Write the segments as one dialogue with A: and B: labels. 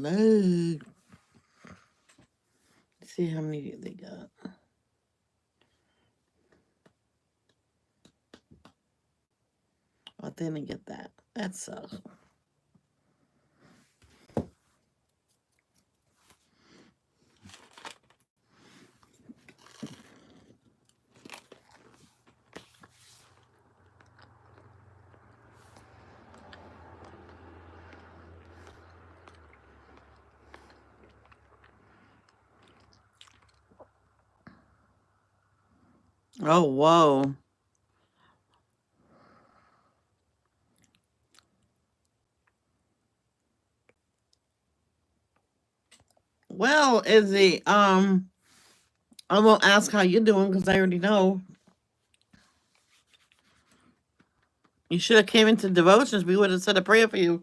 A: leg. See how many they got. Oh, they didn't get that. That sucks. Oh, whoa. Well, Izzy, I won't ask how you're doing because I already know. You should have came into devotions. We would have said a prayer for you.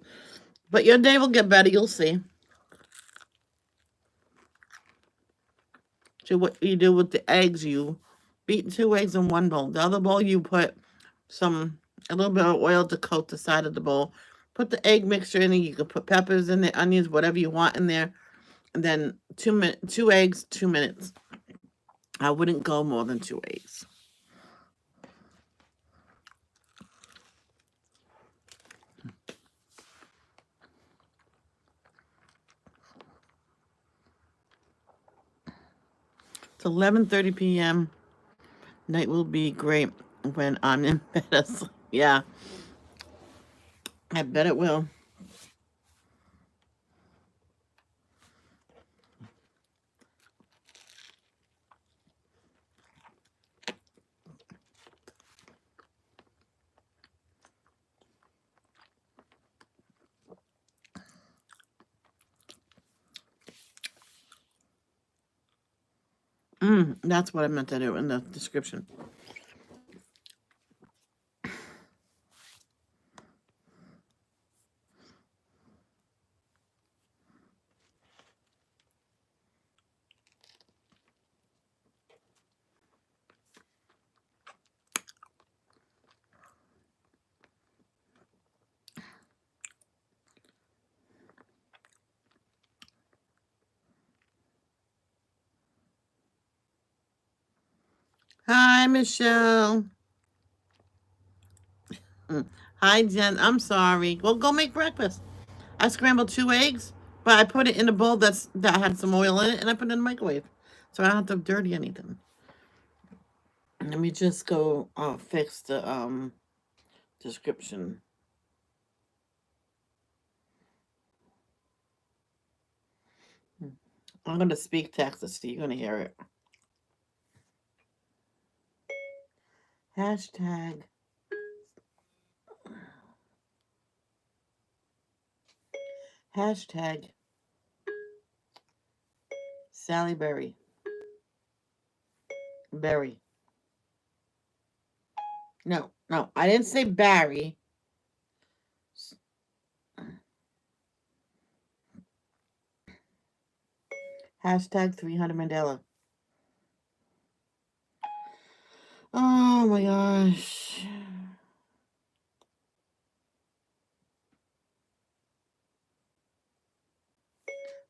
A: But your day will get better. You'll see. So what you do with the eggs, you beat 2 eggs in one bowl. The other bowl, you put some a little bit of oil to coat the side of the bowl. Put the egg mixture in it. You can put peppers in there, onions, whatever you want in there. And then 2 eggs, 2 minutes. I wouldn't go more than 2 eggs. It's 11:30 p.m. Night will be great when I'm in bed. Yeah, I bet it will. That's what I meant to do in the description. Hi, Michelle. Mm. Hi, Jen. I'm sorry. Well, go make breakfast. I scrambled 2 eggs, but I put it in a bowl that had some oil in it, and I put it in the microwave, so I don't have to dirty anything. Let me just go fix the description. I'm gonna speak Texas, so you're gonna hear it. Hashtag hashtag Sally Berry. Berry. No, no, I didn't say Barry. Hashtag 300 Mandela. Oh my gosh.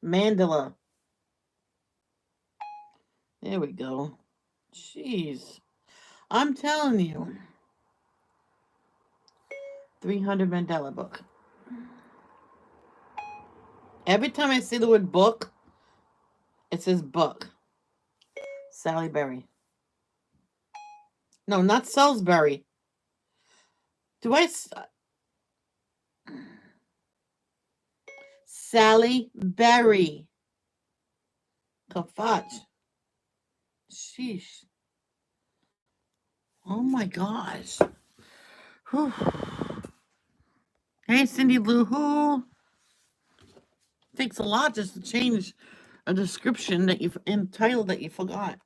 A: Mandela. There we go. Jeez. I'm telling you. 300 Mandela book. Every time I see the word book, it says book. Sally Berry. No, not Salisbury. Do I? Sally Berry. Kafach. Sheesh. Oh my gosh. Whew. Hey, Cindy Lou Who. Takes a lot just to change a description that you and title that you forgot.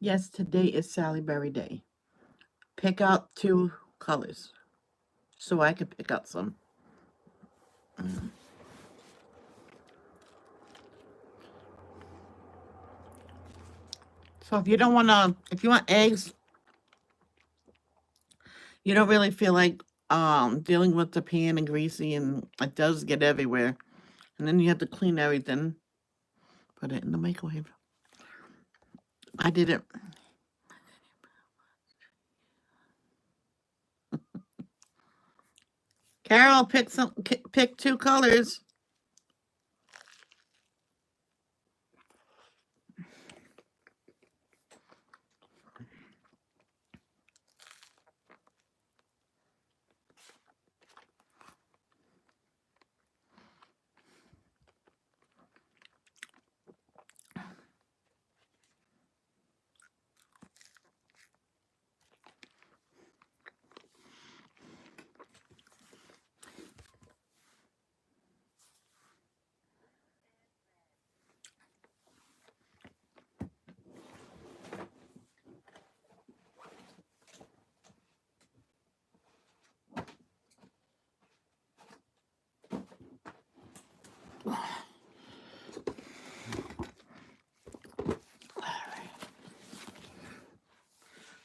A: Yes, today is Sally Berry Day. Pick out 2 colors so I can pick out some. So if you don't want to, if you want eggs, you don't really feel like dealing with the pan and greasy, and it does get everywhere. And then you have to clean everything. Put it in the microwave. I did it. Carol, pick 2 colors.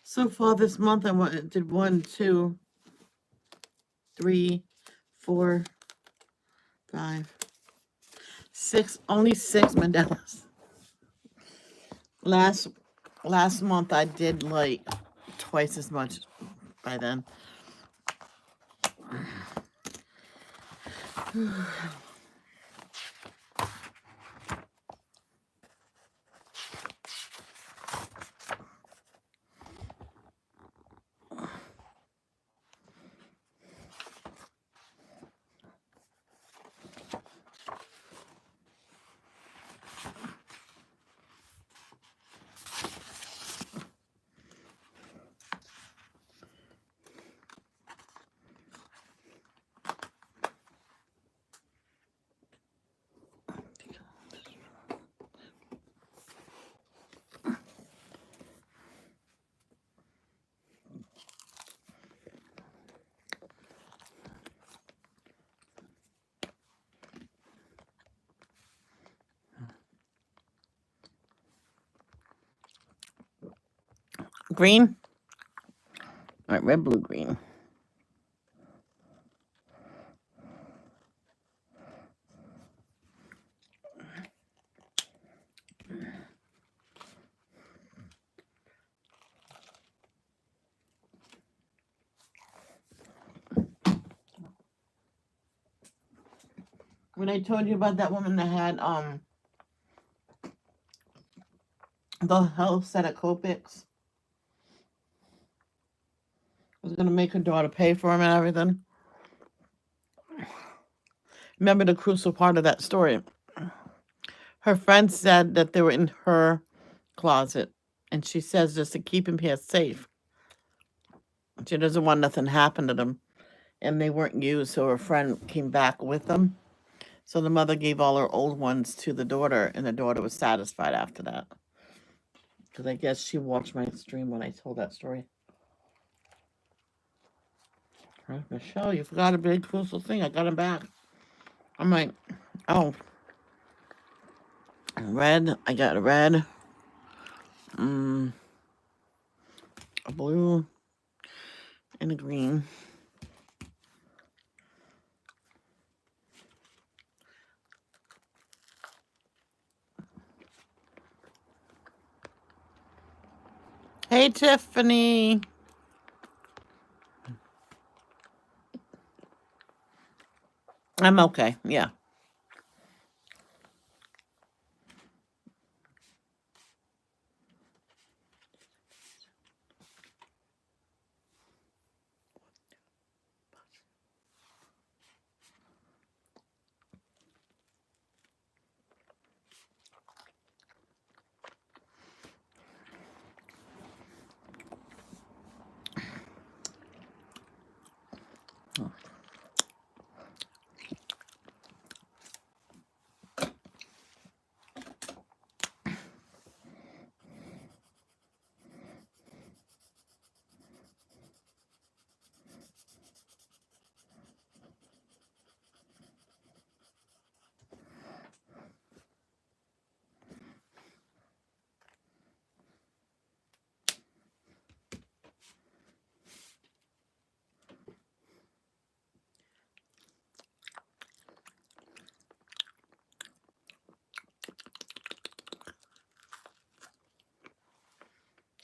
A: So far this month, did 1, 2, 3, 4, 5, 6. Only 6 Mandelas. Last last month I did like twice as much by then. Green? All right, red, blue, green. When I told you about that woman that had the whole set of Copics, was gonna make her daughter pay for him and everything. Remember the crucial part of that story? Her friend said that they were in her closet, and she says just to keep him here safe. She doesn't want nothing to happen to them, and they weren't used, so her friend came back with them. So the mother gave all her old ones to the daughter, and the daughter was satisfied after that. Because I guess she watched my stream when I told that story. Right, Michelle, you forgot a big crucial thing. I got him back. I'm like, oh, red. I got a red, a blue, and a green. Hey, Tiffany. I'm okay. Yeah.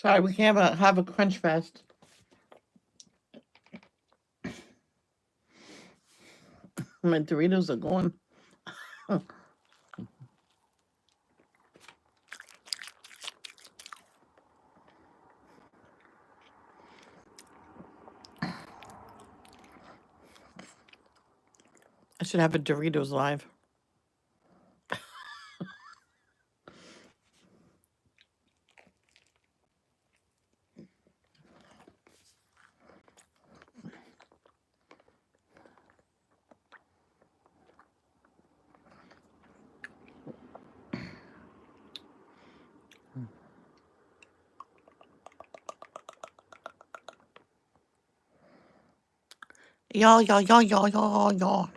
A: Sorry, we can't have a crunch fest. My Doritos are gone. I should have a Doritos live. Y'all, y'all, y'all, y'all, y'all, y'all.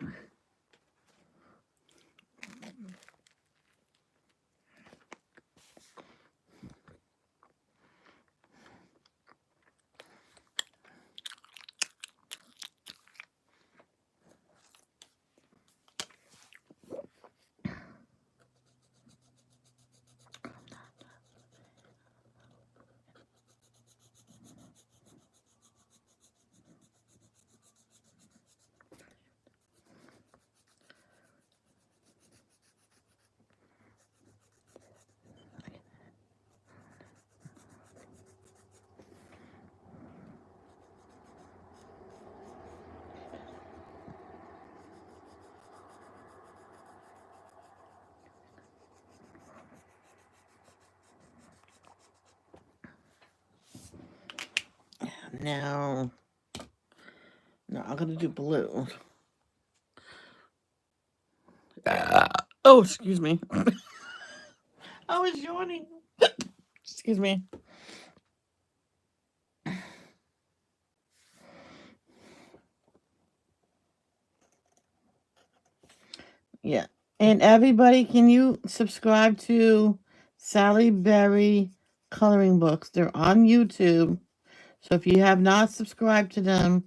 A: Now, no, I'm gonna do blue. Oh, excuse me. I was yawning. Excuse me. Yeah. And everybody, can you subscribe to Sally Berry coloring books? They're on YouTube. So if you have not subscribed to them,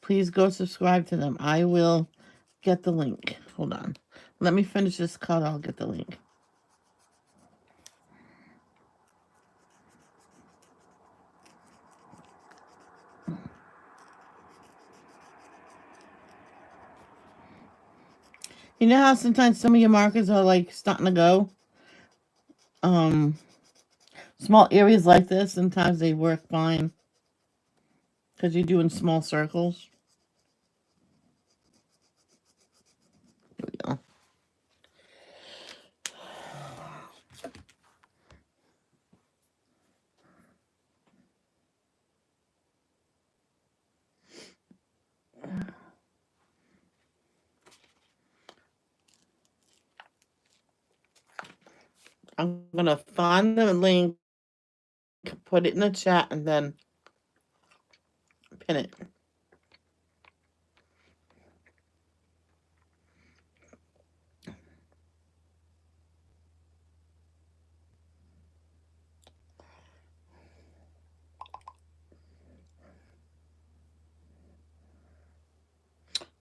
A: please go subscribe to them. I will get the link. Hold on. Let me finish this cut. I'll get the link. You know how sometimes some of your markers are like starting to go? Um, Small areas like this, sometimes they work fine because you're doing small circles. Here we go. I'm going to find the link, put it in the chat, and then pin it.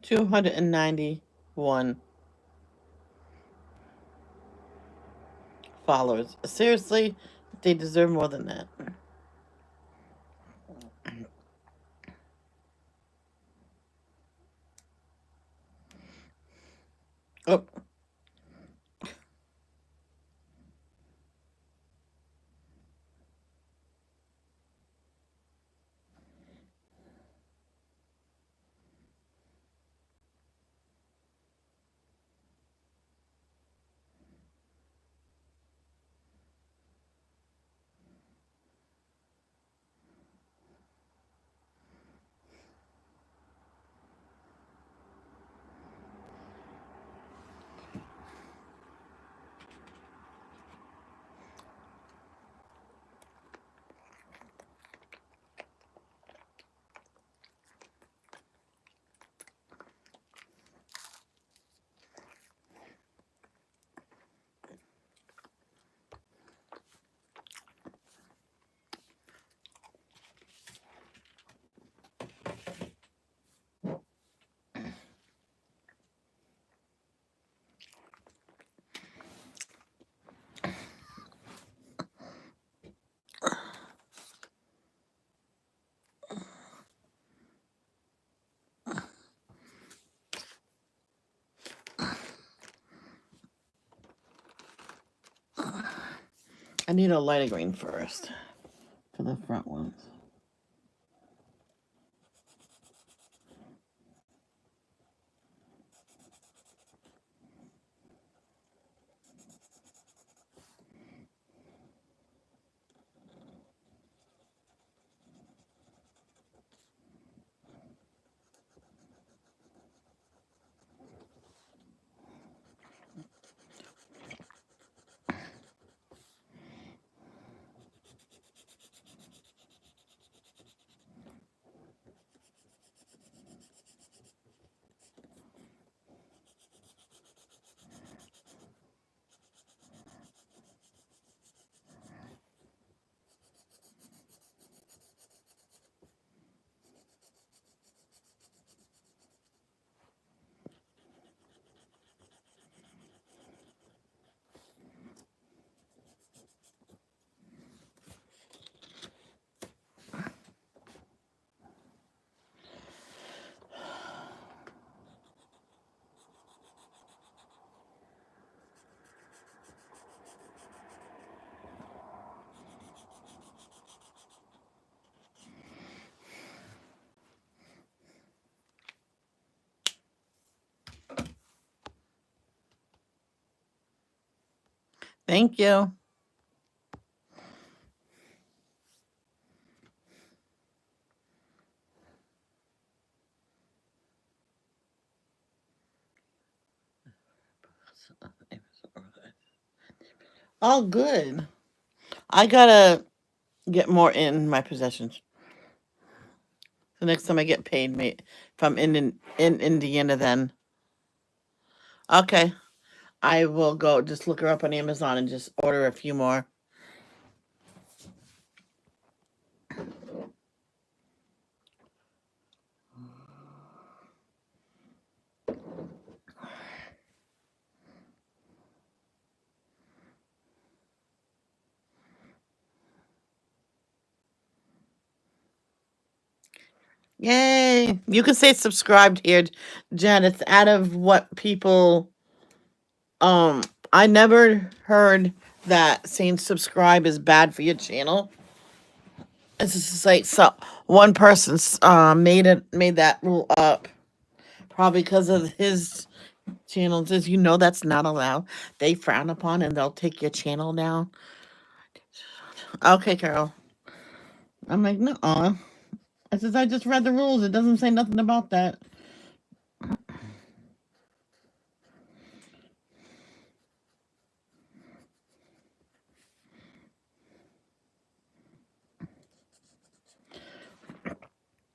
A: $291 followers. Seriously, they deserve more than that. Oh, I need a lighter green first for the front ones. Thank you. Oh, good. I gotta get more in my possessions. The next time I get paid, mate, if I'm in Indiana, then okay, I will go just look her up on Amazon and just order a few more. Yay! You can say subscribed here, Jen. It's out of what people. Um, I never heard that saying subscribe is bad for your channel. It's just like one person made that rule up, probably because of his channel. Says that's not allowed. They frown upon and they'll take your channel down. Okay, Carol. I'm like, no. I says I just read the rules. It doesn't say nothing about that.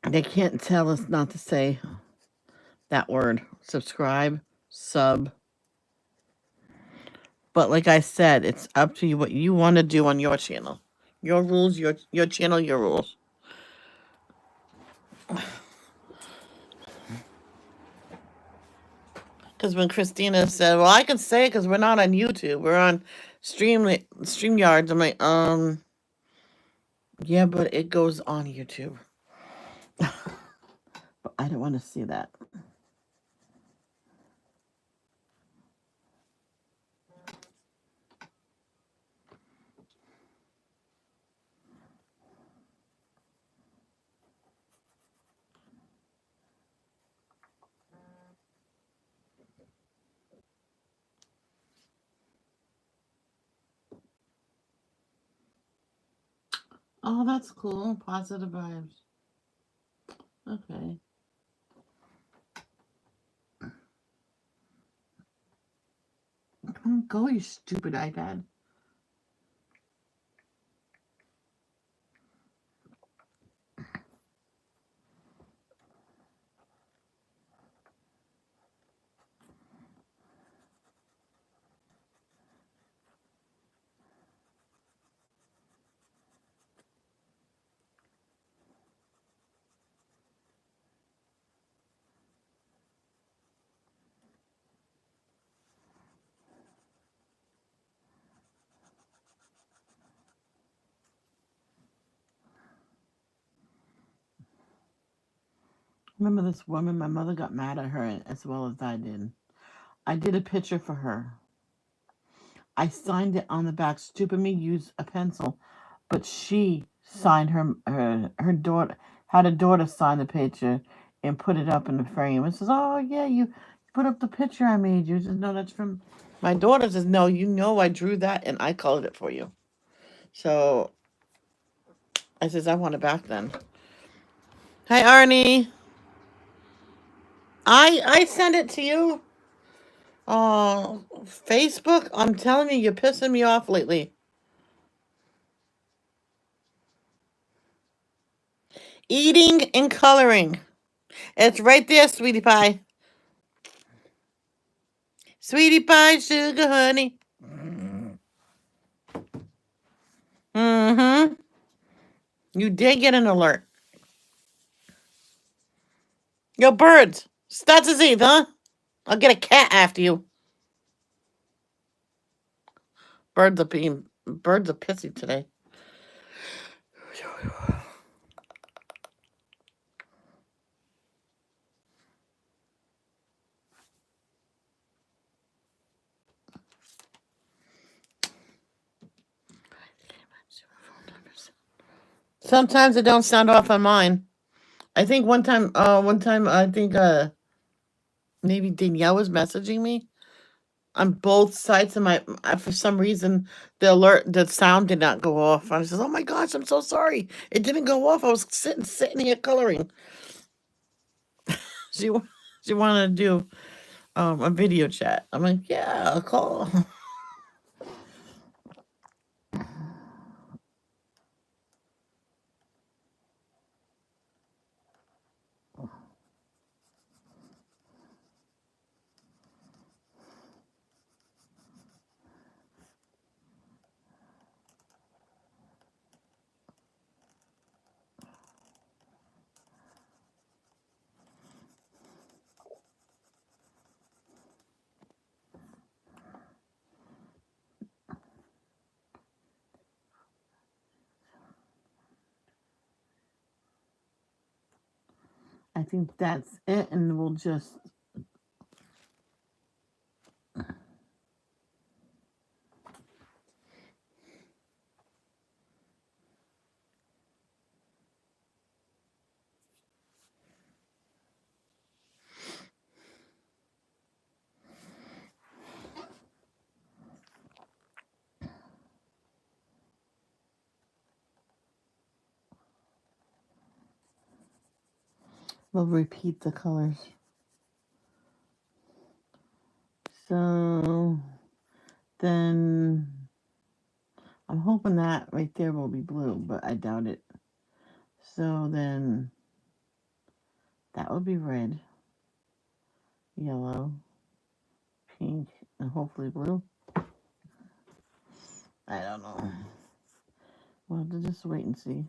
A: They can't tell us not to say that word. Subscribe, sub. But like I said, it's up to you what you want to do on your channel. Your rules, your channel, your rules. Because when Christina said, "Well, I can say it because we're not on YouTube. We're on StreamYards." I'm like, yeah, but it goes on YouTube. But I don't want to see that. Oh, that's cool. Positive vibes. Okay. Go, you stupid iPad. Remember this woman? My mother got mad at her as well as I did. I did a picture for her. I signed it on the back. Stupid me used a pencil, but she signed her daughter had a daughter sign the picture and put it up in the frame. And says, "Oh yeah, you put up the picture I made you." Says, "No, that's from my daughter." Says, "No, you know I drew that and I colored it for you." So I says, "I want it back then." Hi Arnie, I sent it to you. Oh, Facebook. I'm telling you, you're pissing me off lately. Eating and coloring. It's right there, sweetie pie. Sweetie pie, sugar honey. Mm-hmm. You did get an alert. Yo, birds. Starts his eighth, huh? I'll get a cat after you. Birds are pissy today. Sometimes it don't sound off on mine. I think one time I think maybe Danielle was messaging me on both sides of my. For some reason, the sound did not go off. I says, "Oh my gosh, I'm so sorry. It didn't go off. I was sitting here coloring." She she wanted to do a video chat. I'm like, "Yeah, I'll call." I think that's it, and we'll just we'll repeat the colors. So then I'm hoping that right there will be blue, but I doubt it. So then that would be red, yellow, pink, and hopefully blue. I don't know. We'll have to just wait and see.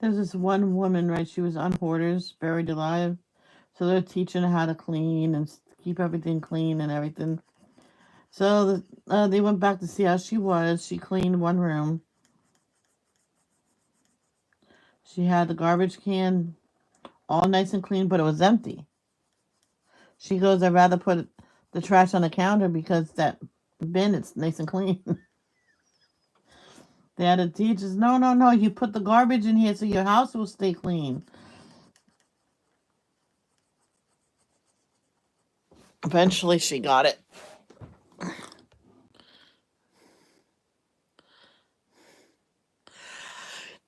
A: There's this one woman, right? She was on Hoarders, buried alive. So they're teaching her how to clean and keep everything clean and everything. So they went back to see how she was. She cleaned one room. She had the garbage can all nice and clean, but it was empty. She goes, "I'd rather put the trash on the counter because that bin, it's nice and clean." They had to teach us, no, no, no, you put the garbage in here so your house will stay clean. Eventually, she got it.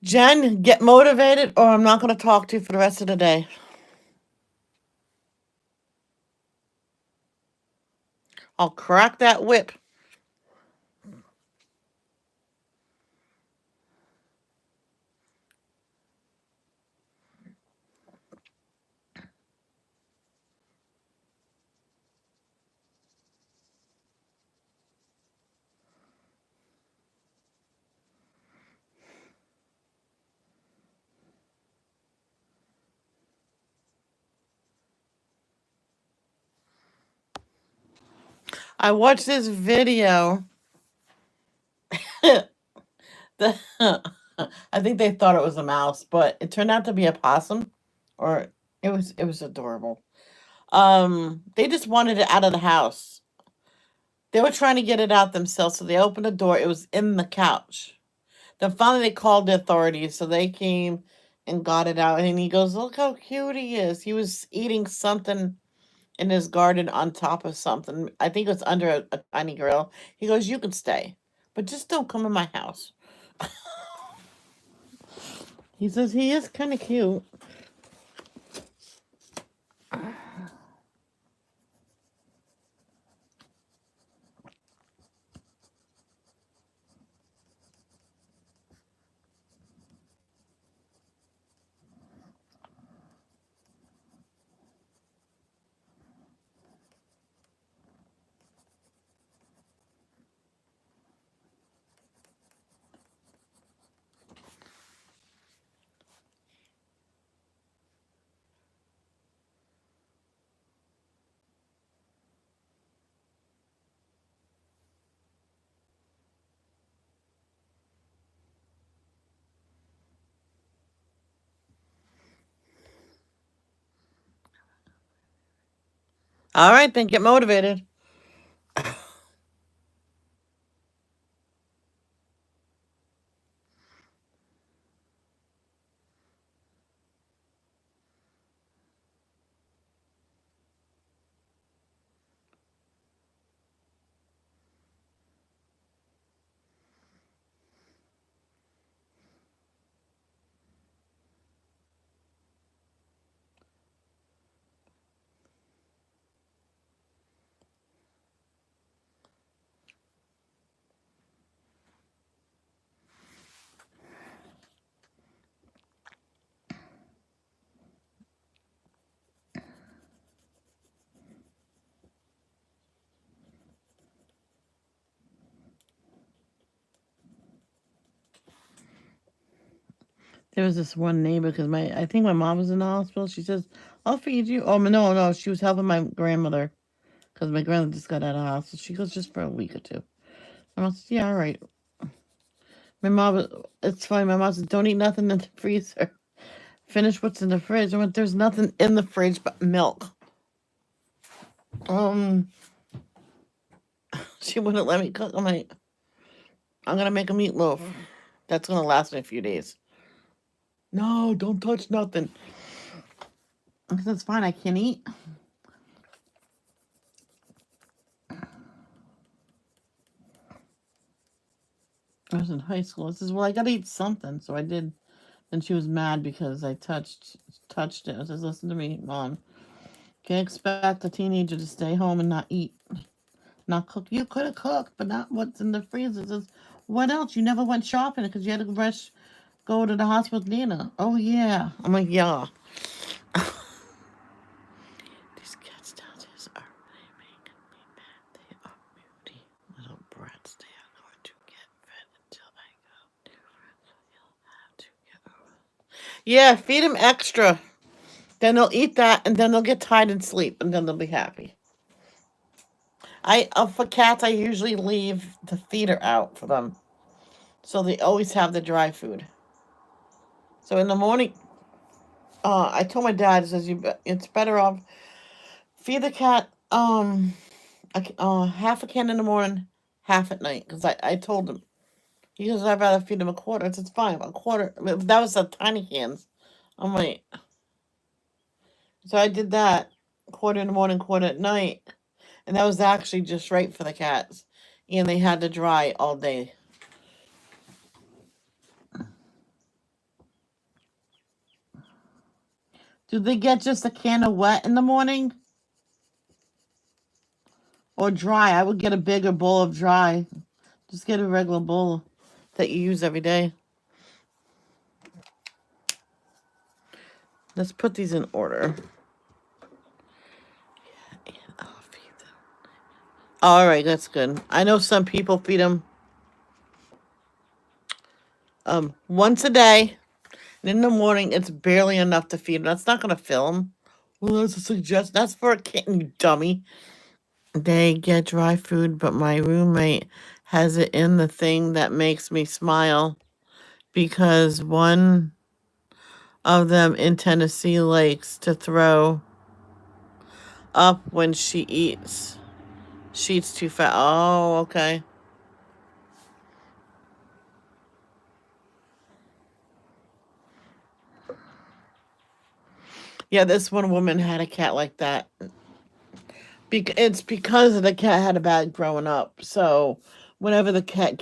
A: Jen, get motivated, or I'm not going to talk to you for the rest of the day. I'll crack that whip. I watched this video the, I think they thought it was a mouse, but it turned out to be a possum, or it was adorable. They just wanted it out of the house. They were trying to get it out themselves, so they opened the door. It was in the couch. Then finally they called the authorities, so they came and got it out. And he goes, "Look how cute he is. He was eating something in his garden on top of something. I think it was under a tiny grill." He goes, "You can stay, but just don't come in my house." He says he is kind of cute. All right, then get motivated. There was this one neighbor because I think my mom was in the hospital. She says, "I'll feed you." Oh no, no, she was helping my grandmother because my grandmother just got out of the hospital. She goes just for a week or two. And I said, "Yeah, all right." My mom, it's funny. My mom said, "Don't eat nothing in the freezer. Finish what's in the fridge." I went, "There's nothing in the fridge but milk." Um, she wouldn't let me cook. I'm like, "I'm gonna make a meatloaf. That's gonna last me a few days." No, don't touch nothing. I said, "It's fine. I can't eat." I was in high school. I says, "Well, I gotta eat something," so I did. And she was mad because I touched it. I says, "Listen to me, mom. Can't expect a teenager to stay home and not eat, not cook. You could have cooked, but not what's in the freezer." Says, "What else? You never went shopping because you had to go to the hospital with Nina." "Oh yeah." I'm like, "Yeah." These cats downstairs are really making me mad. They are moody little brats. They are going to get fed until I go. You'll have to get over. Yeah, feed them extra. Then they'll eat that, and then they'll get tired and sleep, and then they'll be happy. For cats, I usually leave the feeder out for them, so they always have the dry food. So in the morning, I told my dad, says it's better off feed the cat half a can in the morning, half at night, because I told him. He goes, "I'd rather feed him a quarter." I said, "It's fine, a quarter." That was the tiny cans. I'm like, so I did that, quarter in the morning, quarter at night, and that was actually just right for the cats, and they had to dry all day. Do they get just a can of wet in the morning or dry? I would get a bigger bowl of dry. Just get a regular bowl that you use every day. Let's put these in order. And I'll feed them. All right, that's good. I know some people feed them once a day. And in the morning, it's barely enough to feed them. That's not going to fill them. Well, that's a suggestion. That's for a kitten, you dummy. They get dry food, but my roommate has it in the thing that makes me smile because one of them in Tennessee likes to throw up when she eats. She eats too fast. Oh, okay. Yeah, this one woman had a cat like that. It's because the cat had a bad growing up. So whenever the cat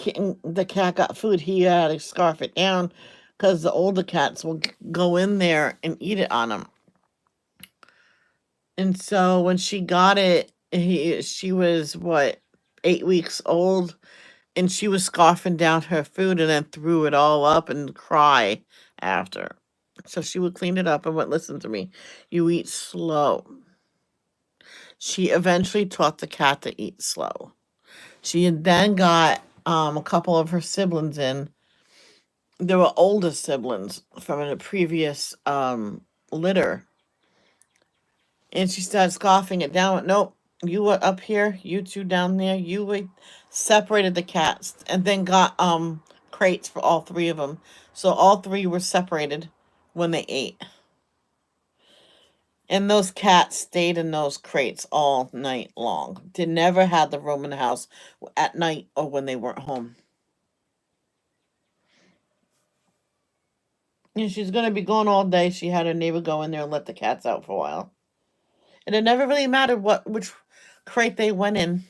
A: got food, he had to scarf it down because the older cats will go in there and eat it on him. And so when she got it, she was what 8 weeks old, and she was scarfing down her food and then threw it all up and cry after. So she would clean it up and went, listen to me, you eat slow. She eventually taught the cat to eat slow. She had then got a couple of her siblings in. They were older siblings from a previous litter. And she started scoffing it down. Nope, you were up here, you two down there. You were separated the cats and then got crates for all three of them. So all three were separated when they ate. And those cats stayed in those crates all night long. They never had the room in the house at night or when they weren't home. And she's going to be gone all day. She had her neighbor go in there and let the cats out for a while. And it never really mattered which crate they went in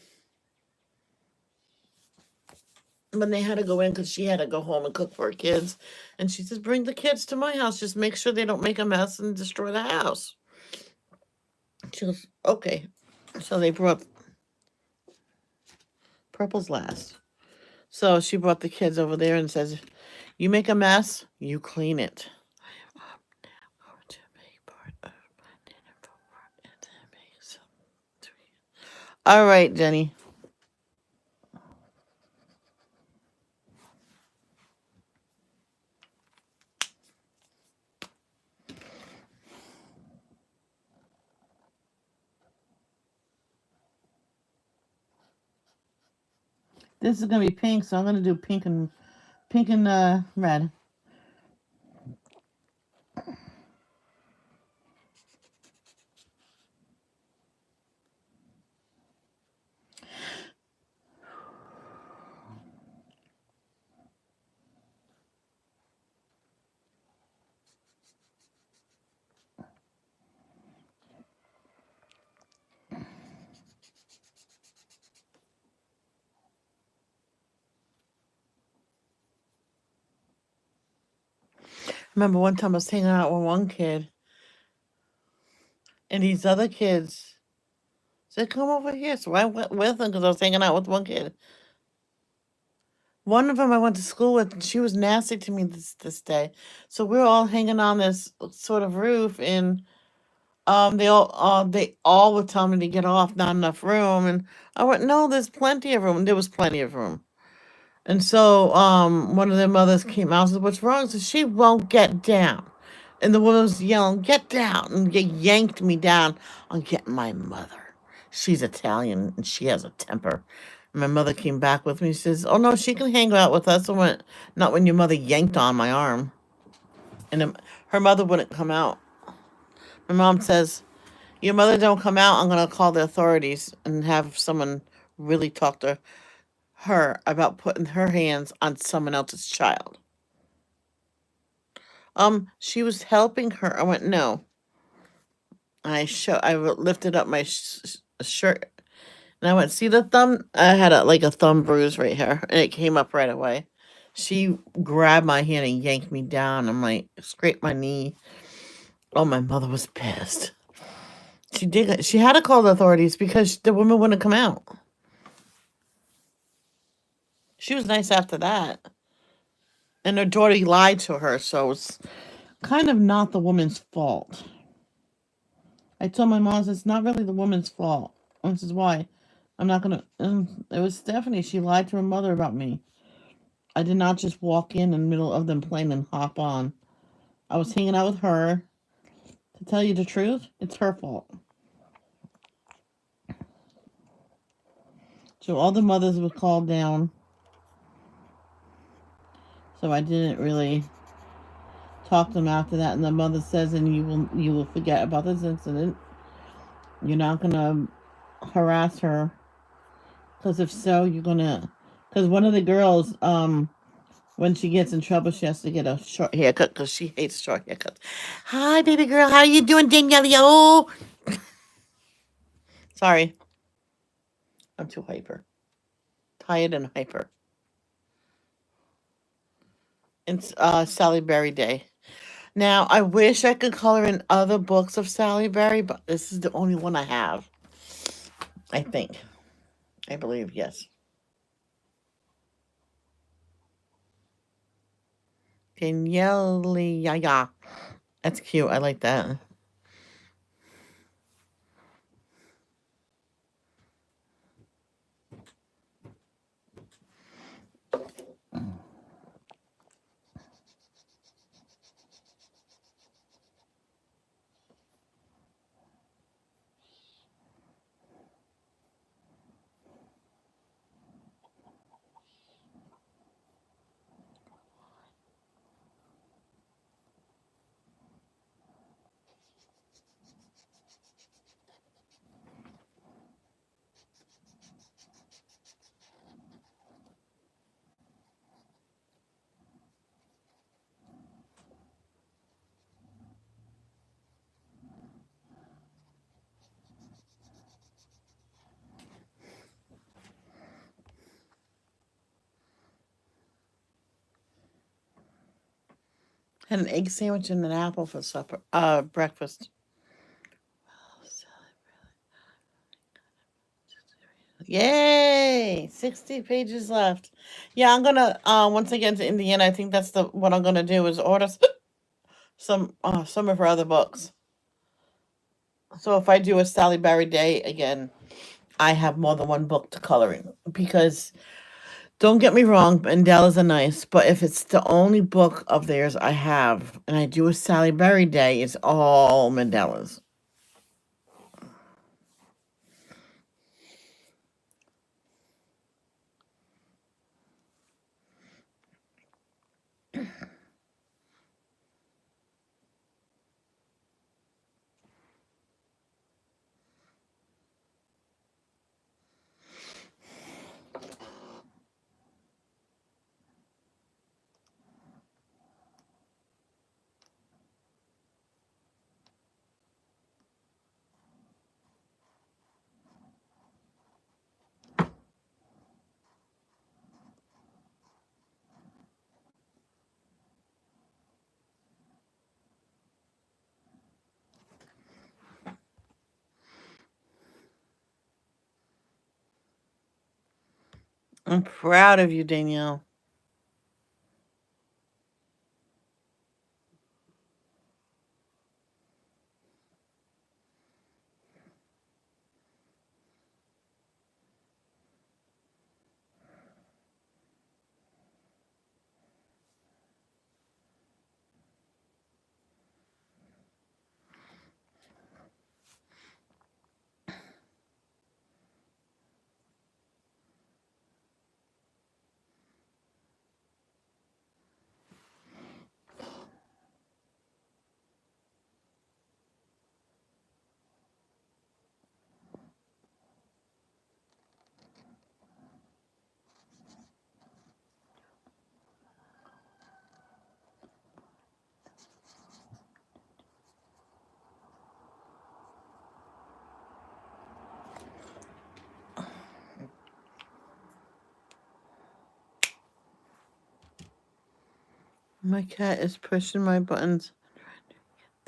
A: when they had to go in because she had to go home and cook for her kids. And she says, bring the kids to my house. Just make sure they don't make a mess and destroy the house. She goes, okay. So they brought Purple's last. So she brought the kids over there and says, you make a mess, you clean it. All right, Jenny. This is gonna be pink, so I'm gonna do pink and red. Remember one time I was hanging out with one kid, and these other kids said, "Come over here." So I went with them because I was hanging out with one kid. One of them I went to school with, and she was nasty to me this day. So we were all hanging on this sort of roof, and they all would tell me to get off, not enough room, and I went, "No, there's plenty of room." There was plenty of room. And so one of their mothers came out and said, what's wrong? So she won't get down. And the woman was yelling, get down. And they yanked me down on getting my mother. She's Italian and she has a temper. And my mother came back with me. She says, oh no, she can hang out with us. I went, not when your mother yanked on my arm. And her mother wouldn't come out. My mom says, your mother don't come out, I'm going to call the authorities and have someone really talk to her about putting her hands on someone else's child. She was helping her. I went, no. I lifted up my shirt, and I went, see the thumb? I had like a thumb bruise right here, and it came up right away. She grabbed my hand and yanked me down. I'm like, scraped my knee. Oh, my mother was pissed. She did. She had to call the authorities because the woman wouldn't come out. She was nice after that. And her daughter lied to her, so it's kind of not the woman's fault. I told my mom, it's not really the woman's fault. And this is why. I'm not going to. It was Stephanie. She lied to her mother about me. I did not just walk in the middle of them playing and hop on. I was hanging out with her. To tell you the truth, it's her fault. So all the mothers were called down. So I didn't really talk to them after that. And the mother says, and you will forget about this incident. You're not gonna harass her, because if so, you're gonna. Because one of the girls, when she gets in trouble, she has to get a short haircut because she hates short haircuts. Hi, baby girl. How you doing, Danielle? Oh, sorry, I'm too hyper, tired and hyper. It's Sally Berry Day. Now, I wish I could color in other books of Sally Berry, but this is the only one I have. I think. I believe, yes. Danielle, yeah. That's cute. I like that. Had an egg sandwich and an apple for supper. Breakfast. Yay! 60 pages left. Yeah, I'm gonna once I get to Indiana, I think that's the what I'm gonna do is order some of her other books. So if I do a Sally Berry Day again, I have more than one book to color in. Because don't get me wrong, Mandelas are nice, but if it's the only book of theirs I have, and I do a Sally Berry Day, it's all Mandelas. I'm proud of you, Danielle. My cat is pushing my buttons. I'm trying to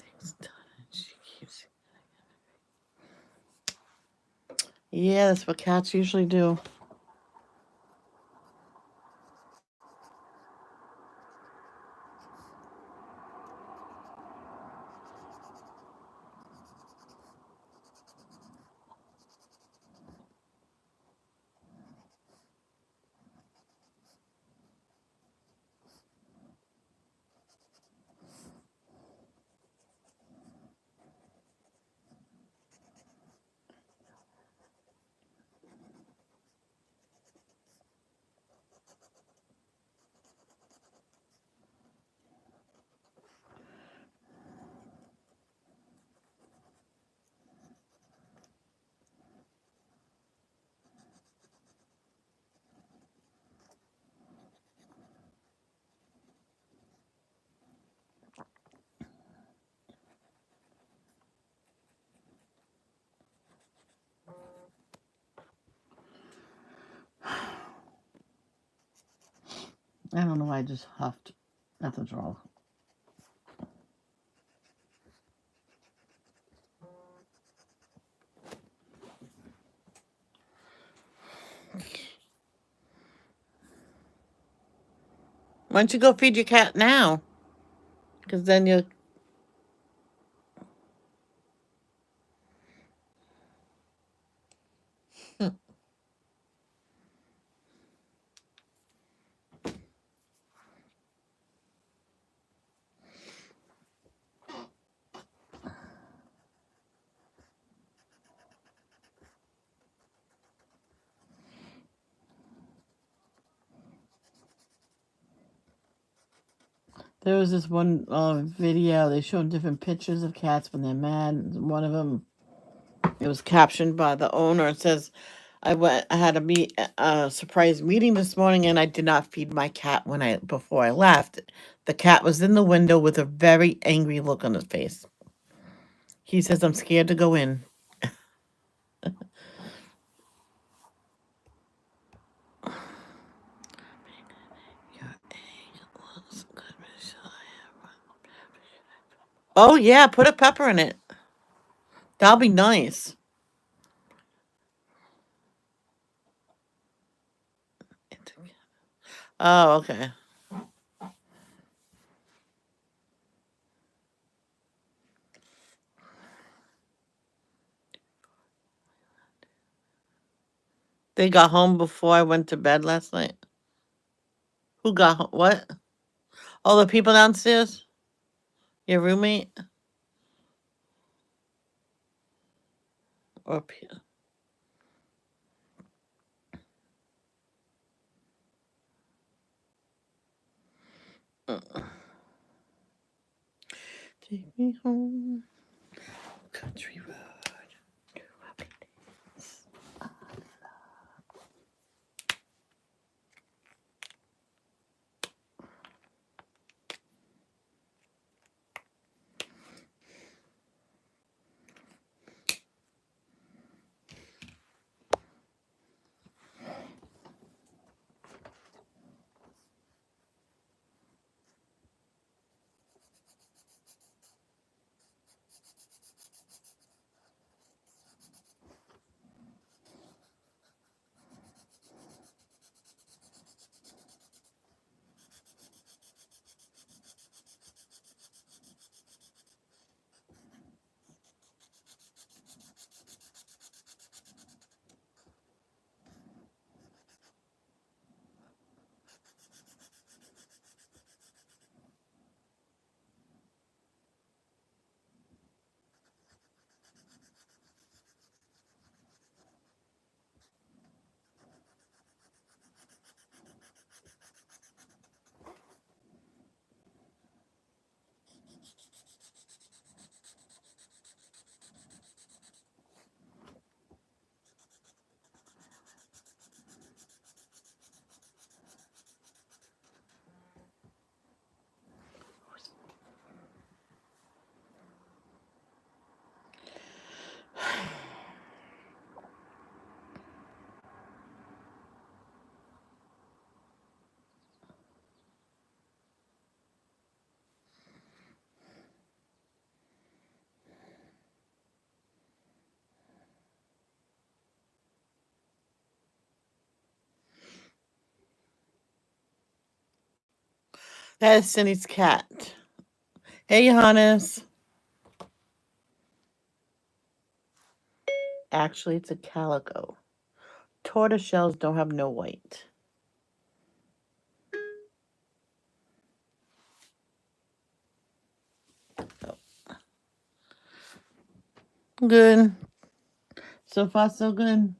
A: get things done. She keeps. Yeah, that's what cats usually do. I don't know why I just huffed. Nothing's wrong. Why don't you go feed your cat now? Because then you'll. There was this one video. They showed different pictures of cats when they're mad. One of them, it was captioned by the owner. It says, I had a surprise meeting this morning, and I did not feed my cat before I left. The cat was in the window with a very angry look on his face. He says, I'm scared to go in. Oh, yeah, put a pepper in it. That'll be nice. Oh, okay. They got home before I went to bed last night. Who got home? What? All the people downstairs? Your roommate? Or take me home, country road. That is Cindy's cat. Hey, Johannes. Actually, it's a calico. Tortoise shells don't have no white. Good. So far, so good.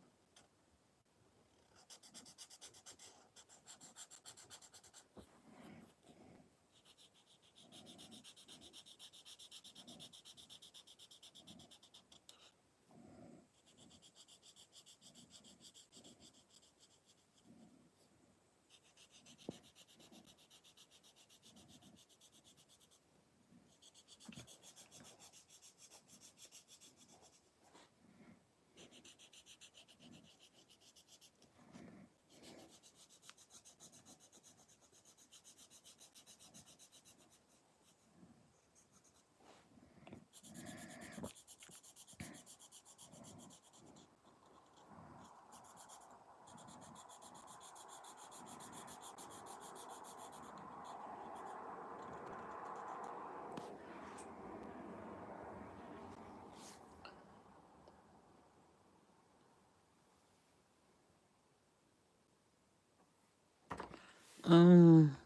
A: Um.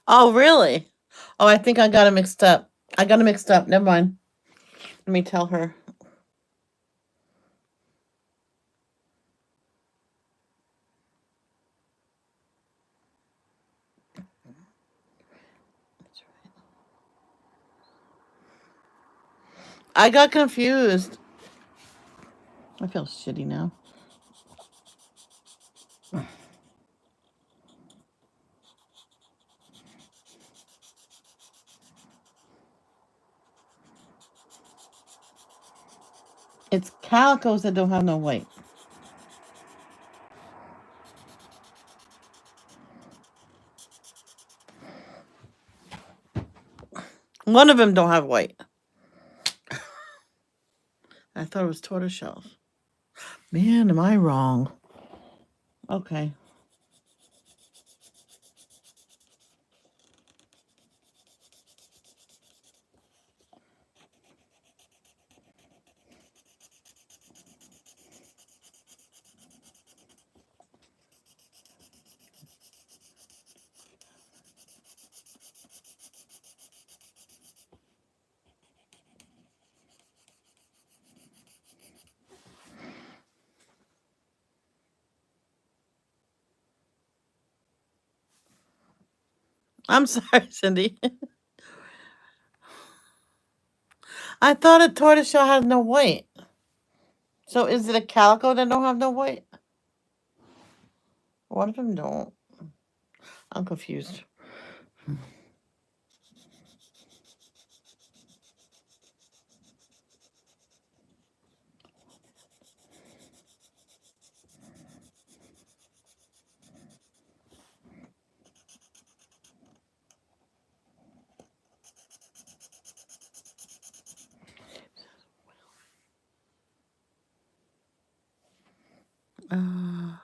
A: Oh, really? Oh, I think I got it mixed up. I got it mixed up. Never mind. Let me tell her. I got confused. I feel shitty now. It's calicos that don't have no white. One of them don't have white. I thought it was tortoiseshells. Man, am I wrong? Okay. I'm sorry, Cindy. I thought a tortoiseshell has no white. So is it a calico that don't have no white? One of them don't. I'm confused. Uh,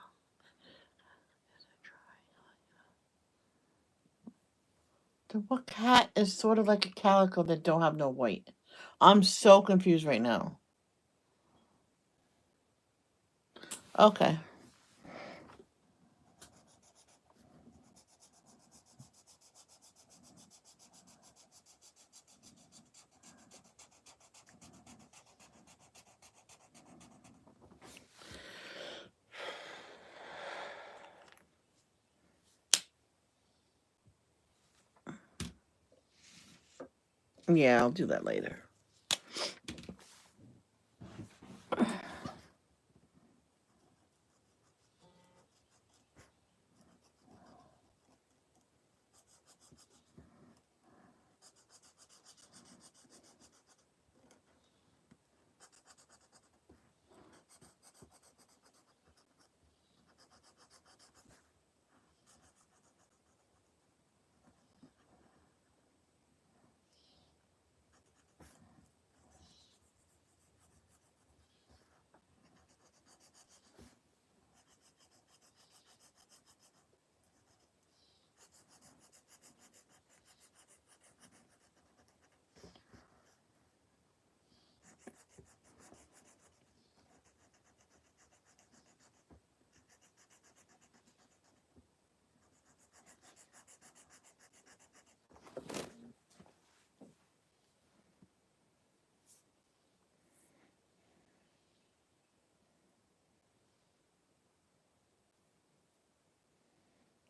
A: what cat is sort of like a calico that don't have no white? I'm so confused right now. Okay. Yeah, I'll do that later.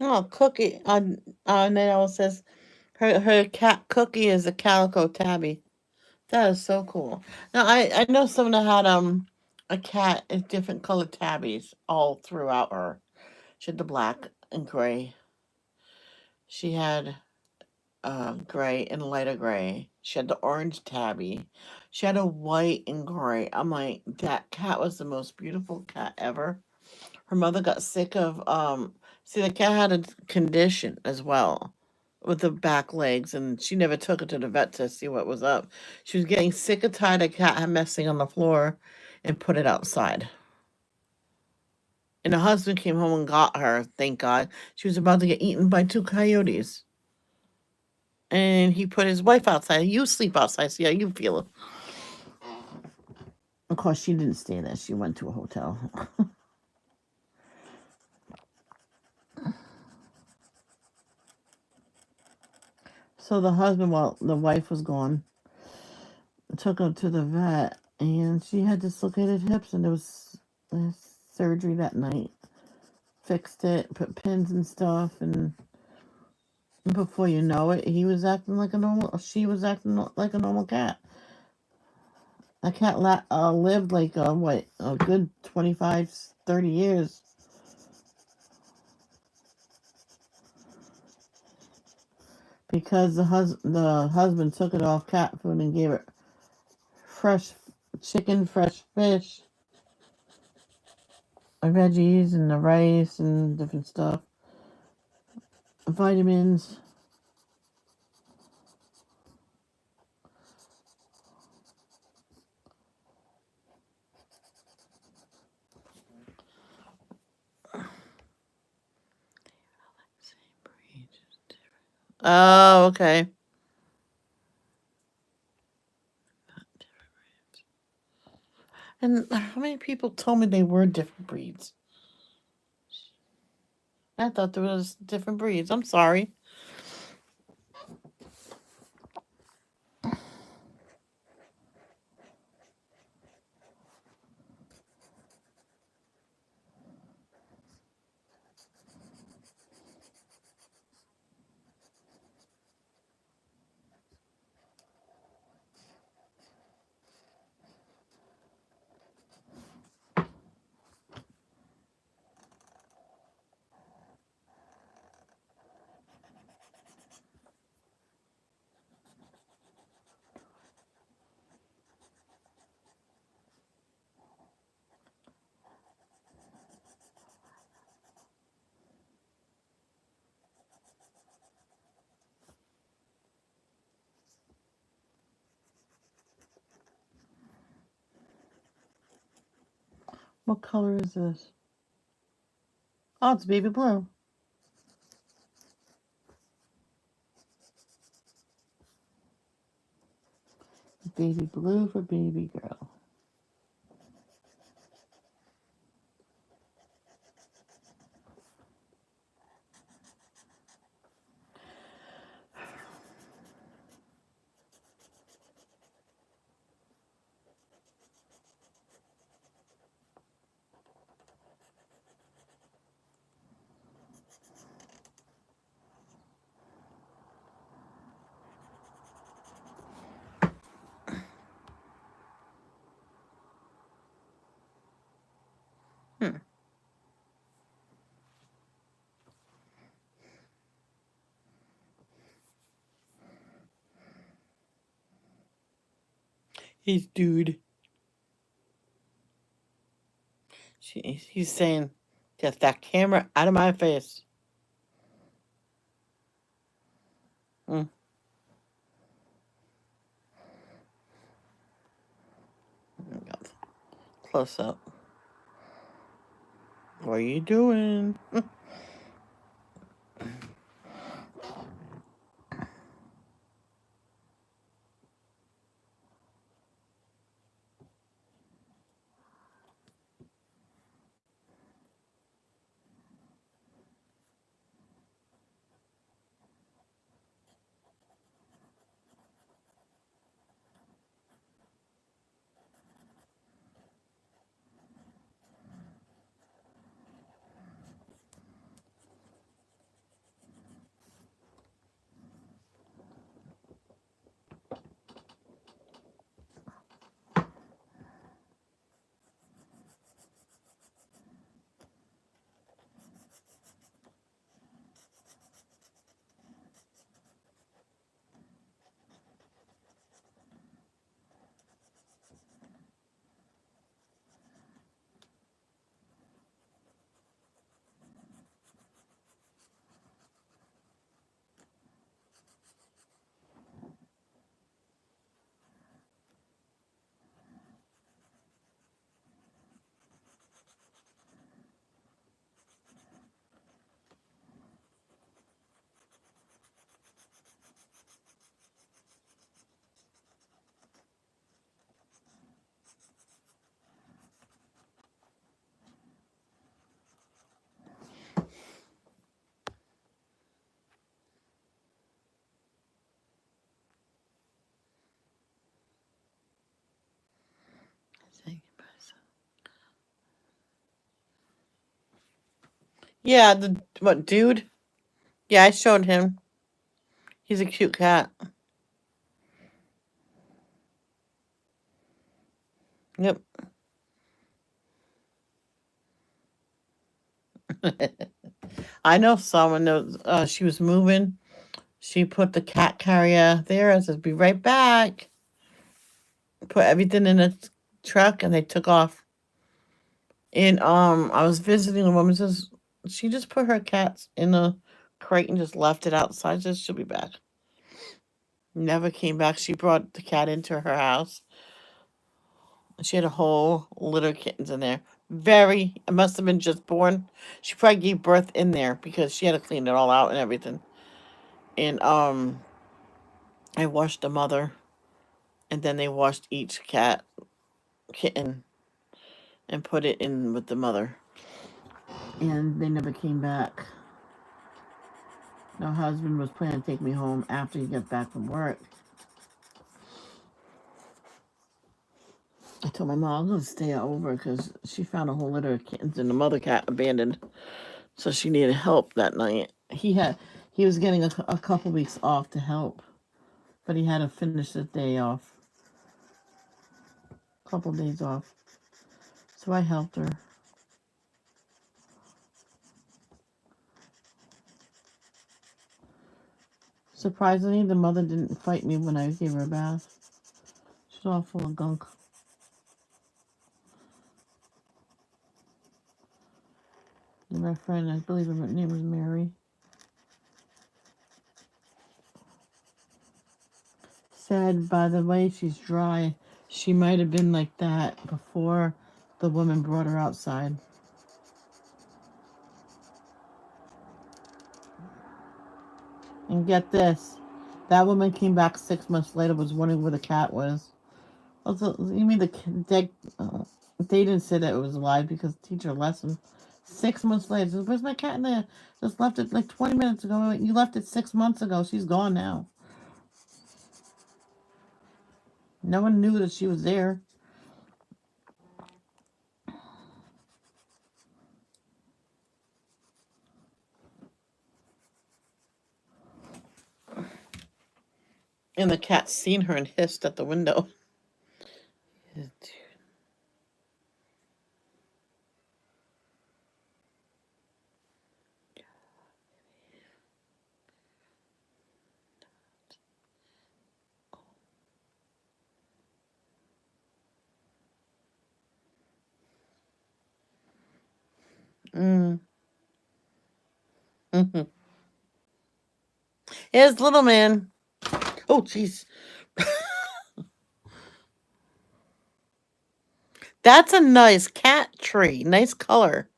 A: Oh, Cookie. Nell says her cat Cookie is a calico tabby. That is so cool. Now I know someone that had a cat in different colored tabbies all throughout her. She had the black and gray. She had gray and lighter gray. She had the orange tabby. She had a white and gray. I'm like, that cat was the most beautiful cat ever. Her mother got sick of see the cat had a condition as well with the back legs, and she never took her to the vet to see what was up. She was getting sick and tired of cat messing on the floor and put it outside. And the husband came home and got her, thank God. She was about to get eaten by two coyotes. And he put his wife outside. You sleep outside, see how you feel. Of course, she didn't stay there. She went to a hotel. So the husband, while the wife was gone, took her to the vet, and she had dislocated hips, and there was surgery that night. Fixed it, put pins and stuff, and before you know it, he was acting like a normal. She was acting like a normal cat. That cat lived like what, a good 25, 30 years, because the husband took it off cat food and gave it fresh chicken, fresh fish, veggies, and the rice and different stuff, vitamins. Oh, okay. And how many people told me they were different breeds? I thought there was different breeds. I'm sorry. What color is this? Oh, it's baby blue. Baby blue for baby girl. Hmm. He's dude. He's saying, get that camera out of my face. Mm. Close up. What are you doing? Yeah, the what dude? Yeah, I showed him. He's a cute cat. Yep. I know someone knows. She was moving. She put the cat carrier there. I said, "Be right back." Put everything in a truck, and they took off. And I was visiting a woman. Says she just put her cats in a crate and just left it outside. Says she'll be back. Never came back. She brought the cat into her house. She had a whole litter of kittens in there. Very, it must have been just born. She probably gave birth in there because she had to clean it all out and everything. And I washed the mother, and then they washed each kitten, and put it in with the mother. And they never came back. My husband was planning to take me home after he got back from work. I told my mom I'm gonna stay over because she found a whole litter of kittens and the mother cat abandoned, so she needed help that night. He was getting a couple weeks off to help, but he had to finish the day off, couple days off. So I helped her. Surprisingly, the mother didn't fight me when I gave her a bath. She's all full of gunk. And my friend, I believe her name was Mary, said by the way she's dry, she might have been like that before the woman brought her outside. And get this, that woman came back 6 months later, was wondering where the cat was. Also, you mean they didn't say that it was alive because teacher lesson. 6 months later, says, where's my cat in there? Just left it like 20 minutes ago. You left it 6 months ago. She's gone now. No one knew that she was there. And the cat seen her and hissed at the window. Mm. Mm-hmm. Here's little man. Oh, jeez. That's a nice cat tree. Nice color.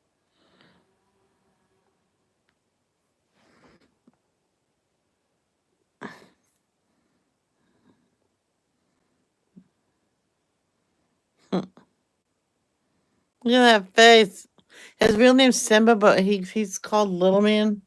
A: Look at that face. His real name's Simba, but he's called Little Man.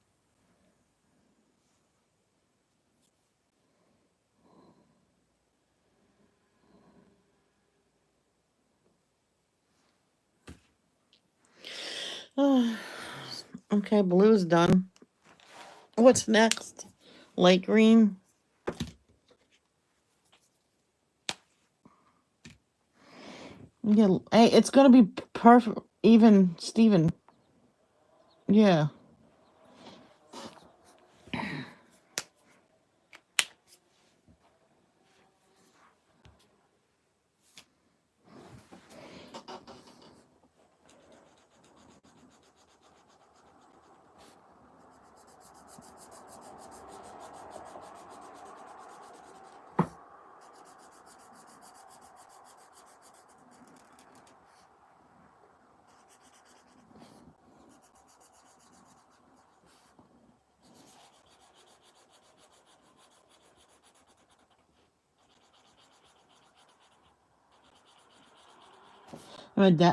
A: Okay, blue's done. What's next? Light green. Yeah, hey, it's gonna be perfect. Even Steven. Yeah.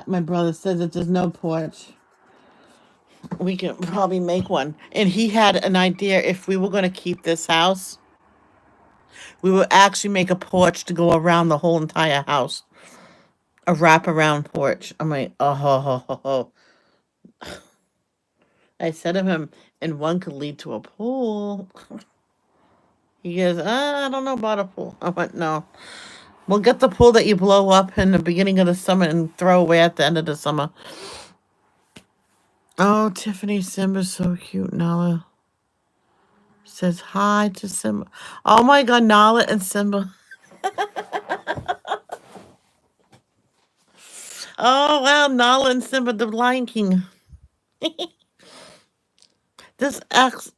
A: My brother says that there's no porch. We can probably make one. And he had an idea if we were going to keep this house, we would actually make a porch to go around the whole entire house. A wraparound porch. I'm like, oh, ho, ho, ho, ho. I said to him, and one could lead to a pool. He goes, I don't know about a pool. I went, no. We'll get the pool that you blow up in the beginning of the summer and throw away at the end of the summer. Oh, Tiffany, Simba's so cute. Nala says hi to Simba. Oh my God, Nala and Simba. Oh wow, Nala and Simba, the Lion King. This acts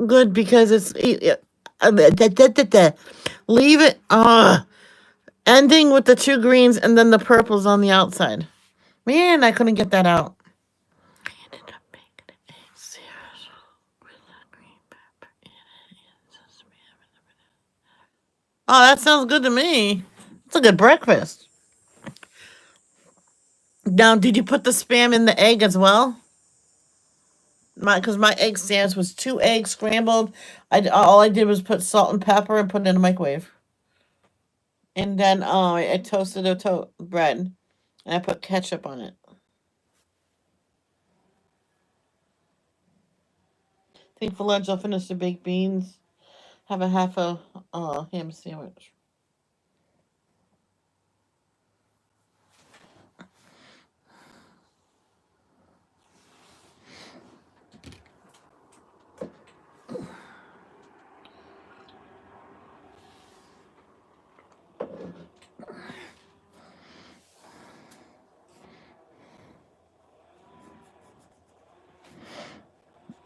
A: good because leave it. Ending with the two greens and then the purples on the outside. Man, I couldn't get that out. Oh, that sounds good to me. It's a good breakfast. Now, did you put the spam in the egg as well? Because my egg sandwich was 2 eggs scrambled. All I did was put salt and pepper and put it in the microwave. And then I toasted the bread and I put ketchup on it. I think for lunch I'll finish the baked beans, have a half a ham sandwich.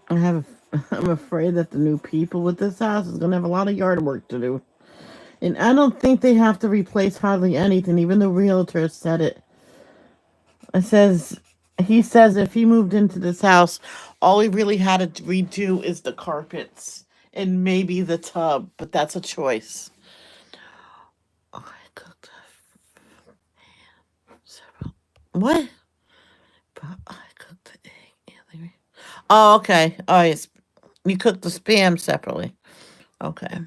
A: I'm afraid that the new people with this house is gonna have a lot of yard work to do. And I don't think they have to replace hardly anything. Even the realtor said it. He says if he moved into this house, all he really had to redo is the carpets and maybe the tub, but that's a choice. Oh, I cooked what? I cooked the egg. Oh, okay. Oh, yes. You cooked the spam separately. Okay.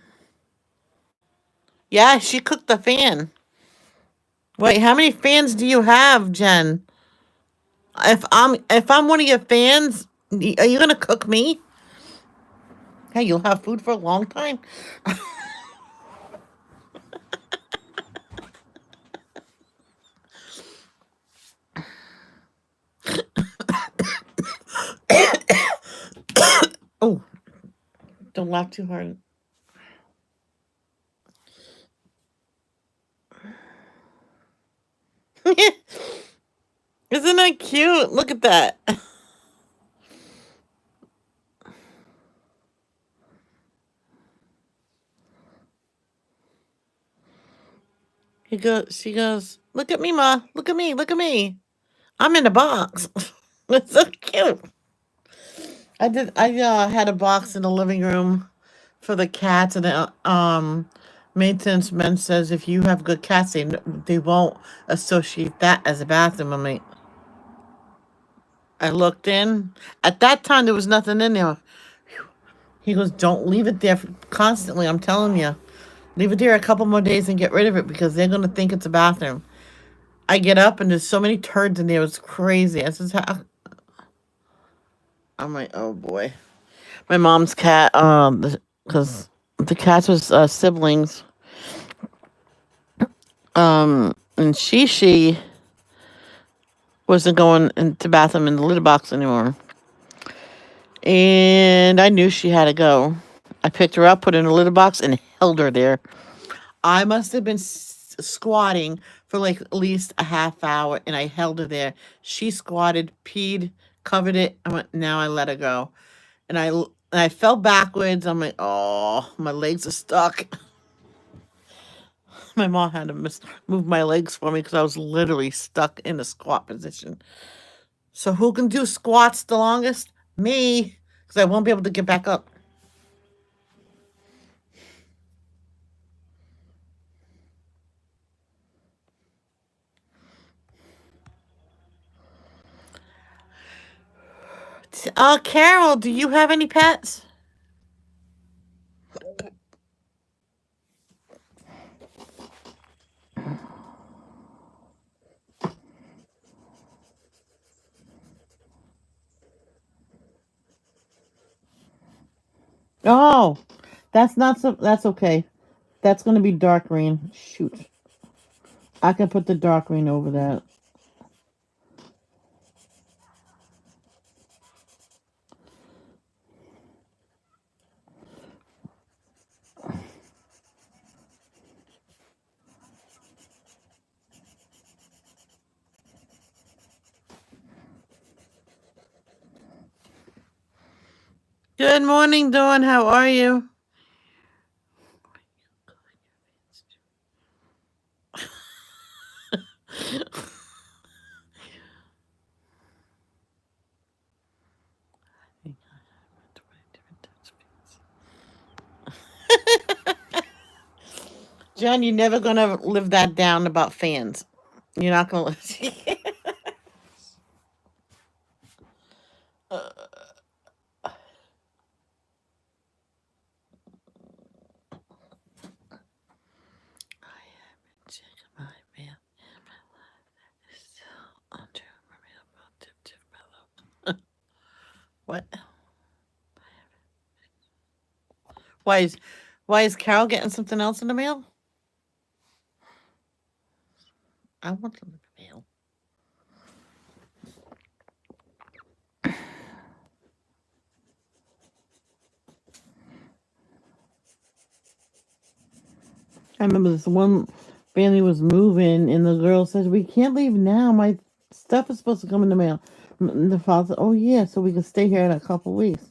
A: Yeah, she cooked the fan. Wait, how many fans do you have, Jen? If I'm one of your fans, are you gonna cook me? Hey, you'll have food for a long time. Oh, don't laugh too hard. Isn't that cute? Look at that. She goes, look at me, Ma. Look at me. Look at me. I'm in a box. It's so cute. I had a box in the living room for the cats, and the maintenance man says if you have good cats, they won't associate that as a bathroom. I looked in. At that time, there was nothing in there. He goes, don't leave it there constantly. I'm telling you. Leave it there a couple more days and get rid of it because they're going to think it's a bathroom. I get up and there's so many turds in there. It's crazy. I'm like, oh boy. My mom's cat, because the cats was siblings. And she wasn't going into the bathroom in the litter box anymore. And I knew she had to go. I picked her up, put her in a litter box, and held her there. I must have been squatting for like at least a half hour, and I held her there. She squatted, peed, covered it. I went, now I let her go. And I fell backwards. I'm like, oh, my legs are stuck. My mom had to move my legs for me because I was literally stuck in a squat position. So who can do squats the longest? Me, because I won't be able to get back up. Carol, do you have any pets? Oh, that's not so. That's okay. That's gonna be dark green. Shoot, I can put the dark green over that. Good morning, Dawn. How are you? John, you're never gonna live that down about fans. You're not gonna. Check my mail. What? Why is why is Carol getting something else in the mail? I want something in the mail. I remember this one family was moving, and the girl said, "We can't leave now. My stuff is supposed to come in the mail." And the father said, "Oh yeah, so we can stay here in a couple weeks."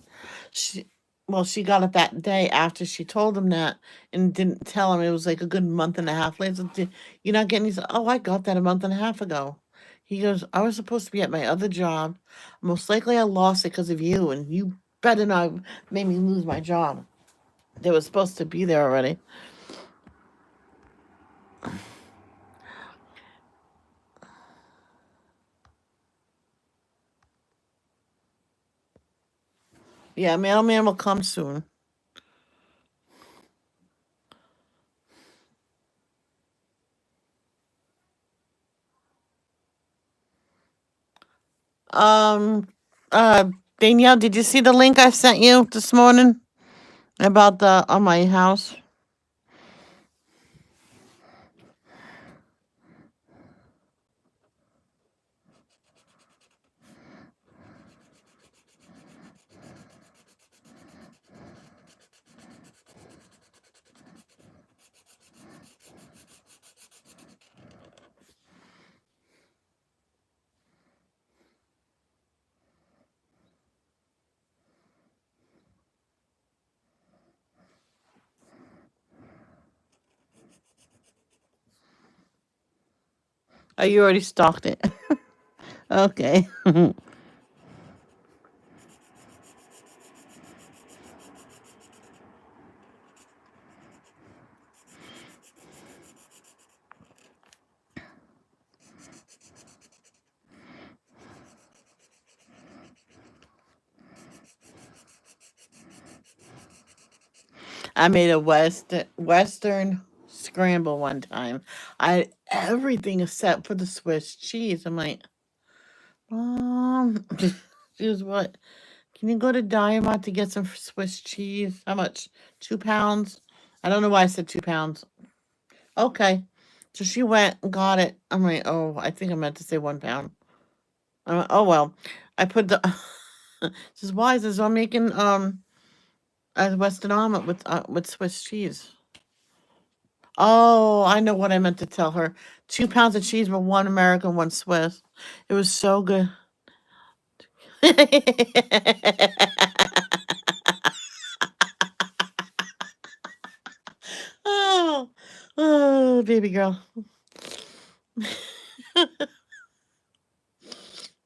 A: She, well, she got it that day after she told him that, and didn't tell him. It was like a good month and a half later. You're not getting? He said, "Oh, I got that a month and a half ago." He goes, "I was supposed to be at my other job. Most likely, I lost it because of you, and you better not have made me lose my job. They were supposed to be there already." Yeah, mailman will come soon. Um, uh, Danielle, did you see the link I sent you this morning about the on my house? Oh, you already stalked it. Okay. I made a Western scramble one time. I had everything except for the Swiss cheese. I'm like, Mom, she was what? Can you go to Diamond to get some Swiss cheese? How much? 2 pounds? I don't know why I said 2 pounds. Okay. So she went and got it. I'm like, oh, I think I meant to say 1 pound. I went, oh well. I put the. Says why? Says I'm making a Western omelet with Swiss cheese. Oh, I know what I meant to tell her. 2 pounds of cheese, but one American, one Swiss. It was so good. Oh, oh, baby girl.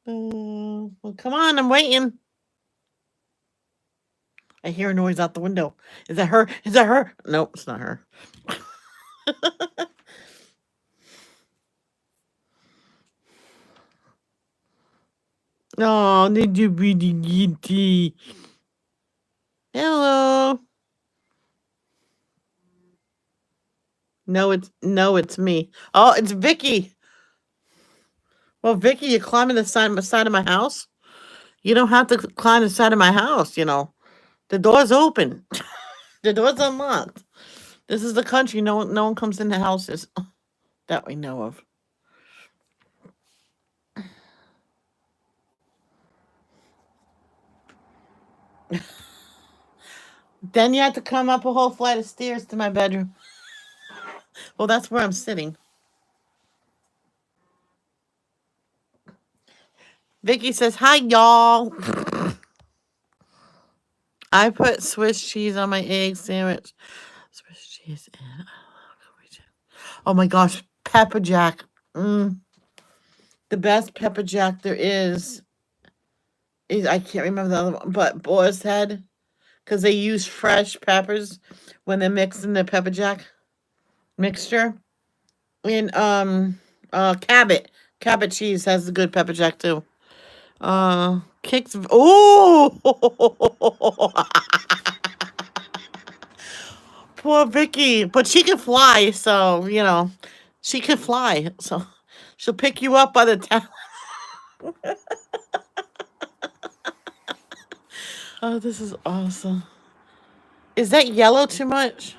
A: Oh, well, come on, I'm waiting. I hear a noise out the window. Is that her? Is that her? Nope, it's not her. Oh, did you be the Hello. No, it's me. Oh, it's Vicky. Well, Vicky, you're climbing the side of my house. You don't have to climb the side of my house. The door's open. The door's unlocked. This is the country. No one comes into houses that we know of. Then you have to come up a whole flight of stairs to my bedroom. Well, that's where I'm sitting. Vicky says, "Hi, y'all." I put Swiss cheese on my egg sandwich. Swiss cheese and oh my gosh, pepper jack. Mm, the best pepper jack there is I can't remember the other one, but Boar's Head because they use fresh peppers when they're mixing the pepper jack mixture. And Cabot cheese has a good pepper jack too. Kicks. Oh, poor Vicky, but she can fly, so she can fly, so she'll pick you up by the time. Oh, this is awesome. Is that yellow too much?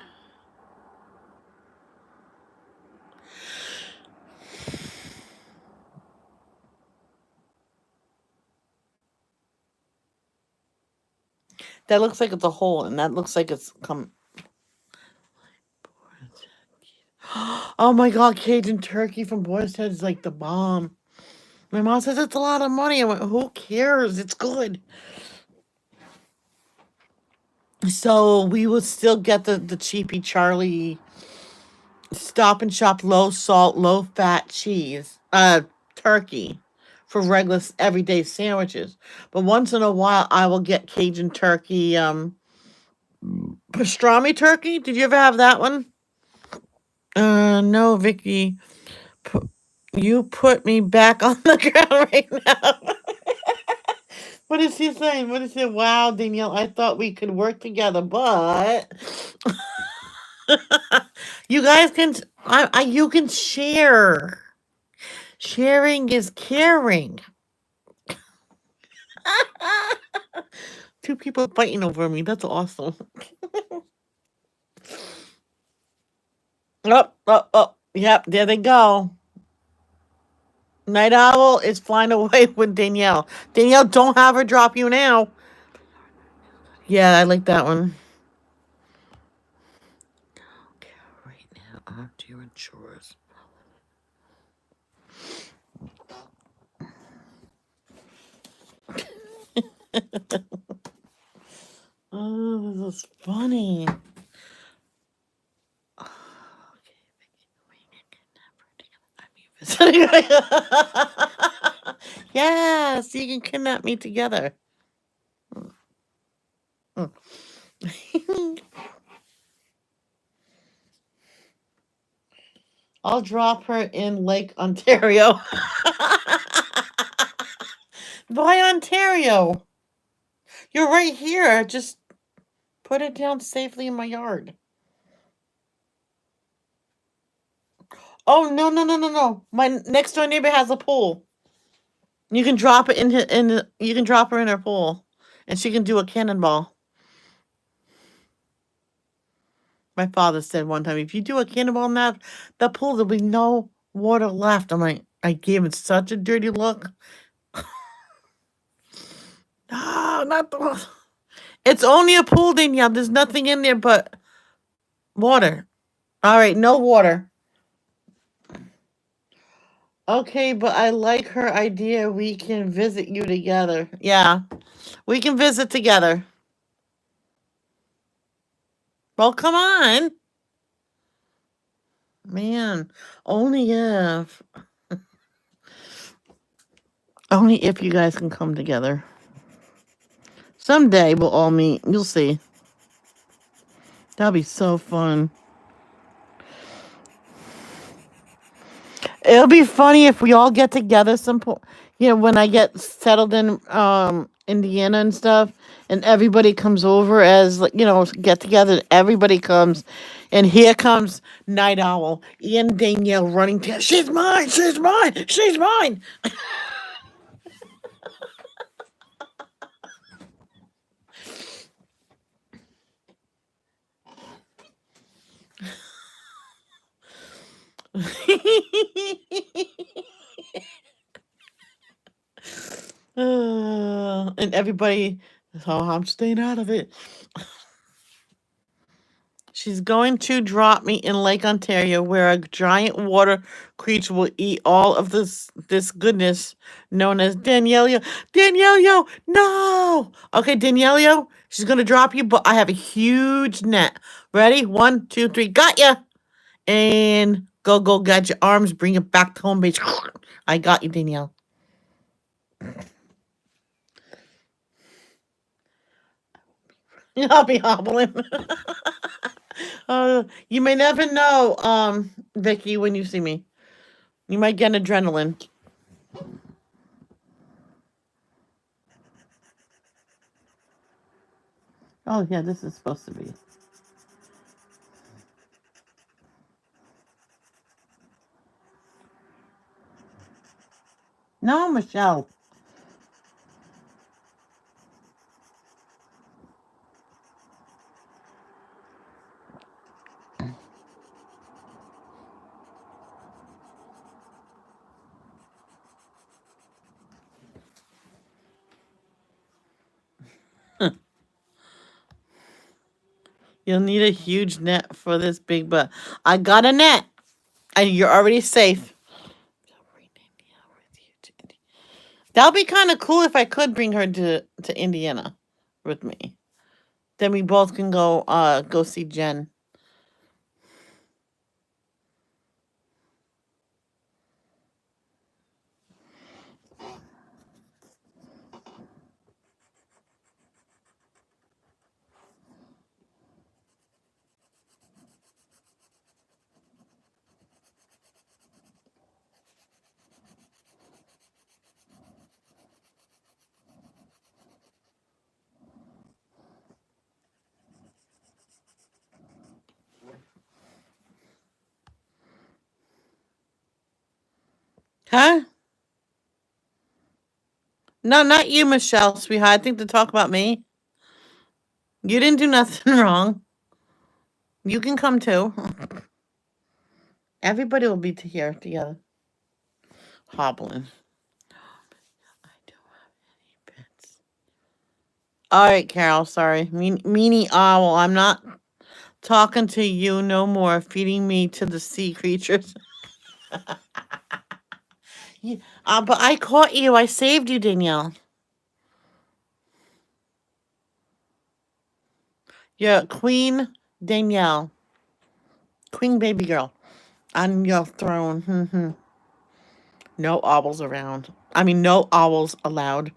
A: That looks like it's a hole, and that looks like it's come. Oh my god, Cajun turkey from Boy's Head is like the bomb. My mom says it's a lot of money. I went, who cares? It's good. So we will still get the cheapy Charlie Stop and Shop low salt, low fat cheese, turkey for regular everyday sandwiches. But once in a while, I will get Cajun turkey, pastrami turkey. Did you ever have that one? No, Vicky. You put me back on the ground right now. What is he saying? What is it? Wow, Danielle, I thought we could work together, but you guys can, you can share. Sharing is caring. Two people fighting over me. That's awesome. Oh, oh, oh. Yep, there they go. Night Owl is flying away with Danielle. Danielle, don't have her drop you now. Yeah, I like that one. Okay, right now, on to your insurers. Oh, this is funny. Yes, you can kidnap me together. I'll drop her in Lake Ontario. Why Ontario? You're right here. Just put it down safely in my yard. Oh no no no no no! My next door neighbor has a pool. You can drop it you can drop her in her pool, and she can do a cannonball. My father said one time, if you do a cannonball in the pool, there'll be no water left. I'm like, I gave it such a dirty look. No, not the. It's only a pool, Danielle. There's nothing in there but water. All right, no water. Okay, but I like her idea. We can visit you together. Yeah, we can visit together. Well, come on. Man, only if. Only if you guys can come together. Someday we'll all meet. You'll see. That'll be so fun. It'll be funny if we all get together some point. When I get settled in Indiana and stuff, and everybody comes over as get together. Everybody comes, and here comes Night Owl, Ian Danielle running to. She's mine. She's mine. She's mine. And everybody, oh, I'm staying out of it. She's going to drop me in Lake Ontario, where a giant water creature will eat all of this goodness known as Danielio. Danielio, no. Okay, Danielio, she's gonna drop you, but I have a huge net. Ready? 1, 2, 3. Got ya. And go, get your arms. Bring it back to home base. I got you, Danielle. I'll be hobbling. You may never know, Vicky, when you see me. You might get adrenaline. Oh, yeah, this is supposed to be. No, Michelle. You'll need a huge net for this big butt. I got a net. And you're already safe. That'll be kind of cool if I could bring her to Indiana with me. Then we both can go see Jen. Huh? No, not you, Michelle, sweetheart. I think to talk about me. You didn't do nothing wrong. You can come too. Everybody will be here together. Hobbling. I don't have any pets. All right, Carol. Sorry, meanie owl. I'm not talking to you no more. Feeding me to the sea creatures. But I caught you. I saved you, Danielle. You're Queen Danielle, Queen baby girl, on your throne. No owls around. I mean, no owls allowed.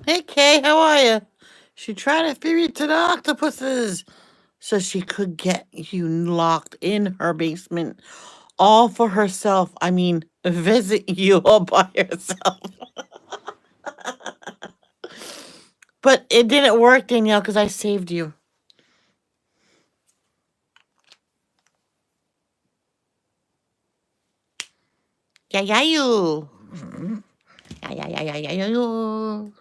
A: Hey, Kay, how are you? She tried to feed you to the octopuses so she could get you locked in her basement all for herself. I mean, visit you all by herself. But it didn't work, Danielle, because I saved you. Yeah, yeah, you. Yeah, yeah, yeah, yeah, yeah, you.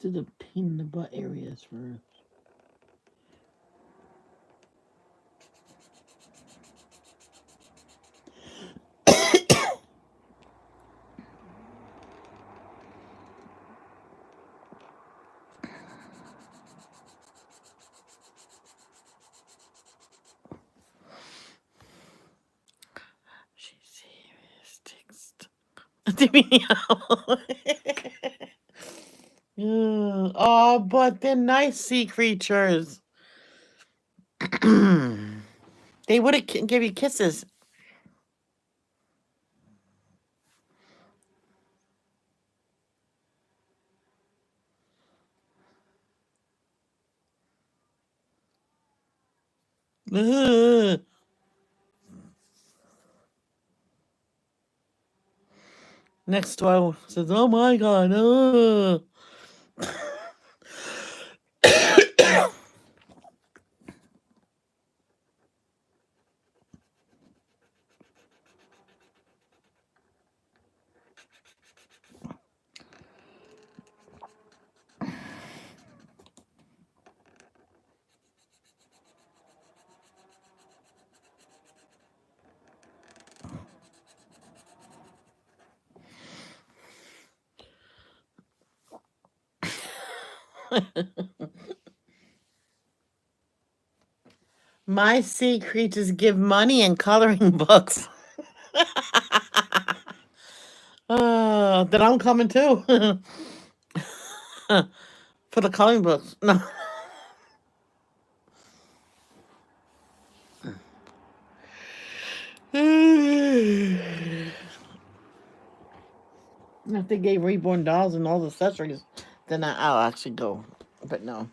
A: do the pain in the butt areas first. She serious text. Oh, but they're nice sea creatures. They would give you kisses. Ugh. Next door says, "Oh my God!" Ugh. My sea creatures give money and coloring books. Then I'm coming too. For the coloring books. No. If they gave reborn dolls and all the accessories, then I'll actually go. But no.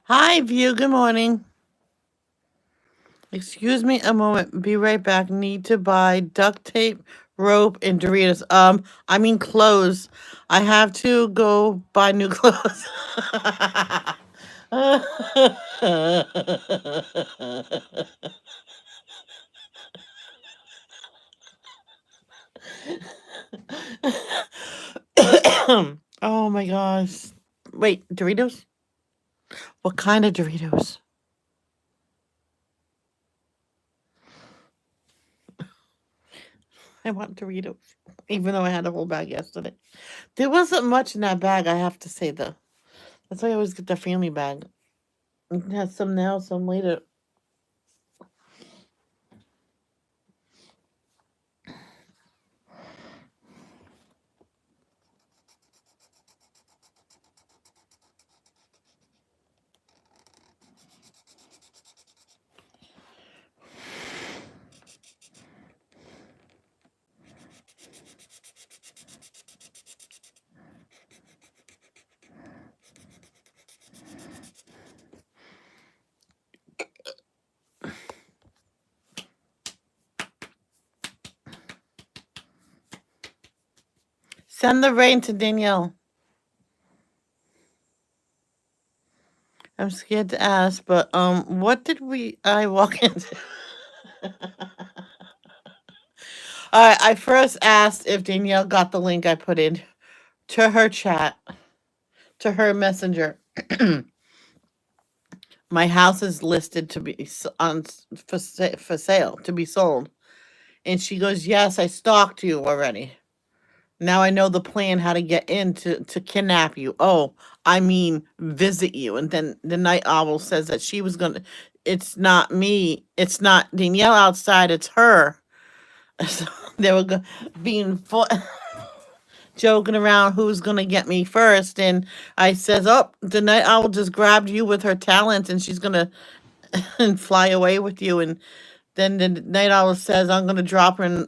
A: Hi, View. Good morning. Excuse me a moment. Be right back. Need to buy duct tape, rope, and Doritos. I mean clothes. I have to go buy new clothes. Oh my gosh. Wait, Doritos? What kind of Doritos? I want Doritos. Even though I had a whole bag yesterday. There wasn't much in that bag, I have to say, though. That's why I always get the family bag. You can have some now, some later. Send the rain to Danielle. I'm scared to ask, but what did I walk into? I first asked if Danielle got the link I put in to her chat, to her messenger. My house is listed to be for sale, to be sold. And she goes, "Yes, I stalked you already. Now I know the plan how to get in to kidnap you. Oh, I mean visit you." And then the night owl says that she was gonna. It's not me. It's not Danielle outside. It's her. So they were being joking around who's gonna get me first, and I says, "Oh, the night owl just grabbed you with her talent, and she's gonna and fly away with you." And then the night owl says, "I'm gonna drop her in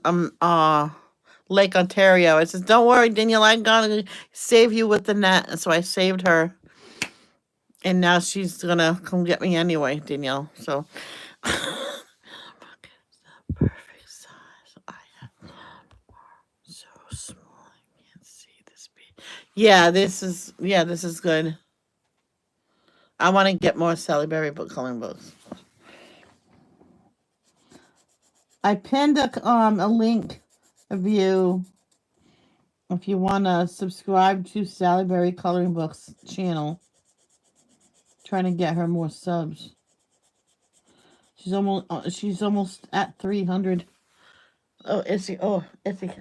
A: Lake Ontario." I says, "Don't worry, Danielle, I'm gonna save you with the net." And so I saved her, and now she's gonna come get me anyway, Danielle. So perfect size. I have so small. I can't see this big. This is good. I want to get more Sally Berry book coloring books. I pinned a link if you want to subscribe to Sally Berry Coloring Books channel. Trying to get her more subs. She's almost at 300. Oh, Issy. Oh, Issy.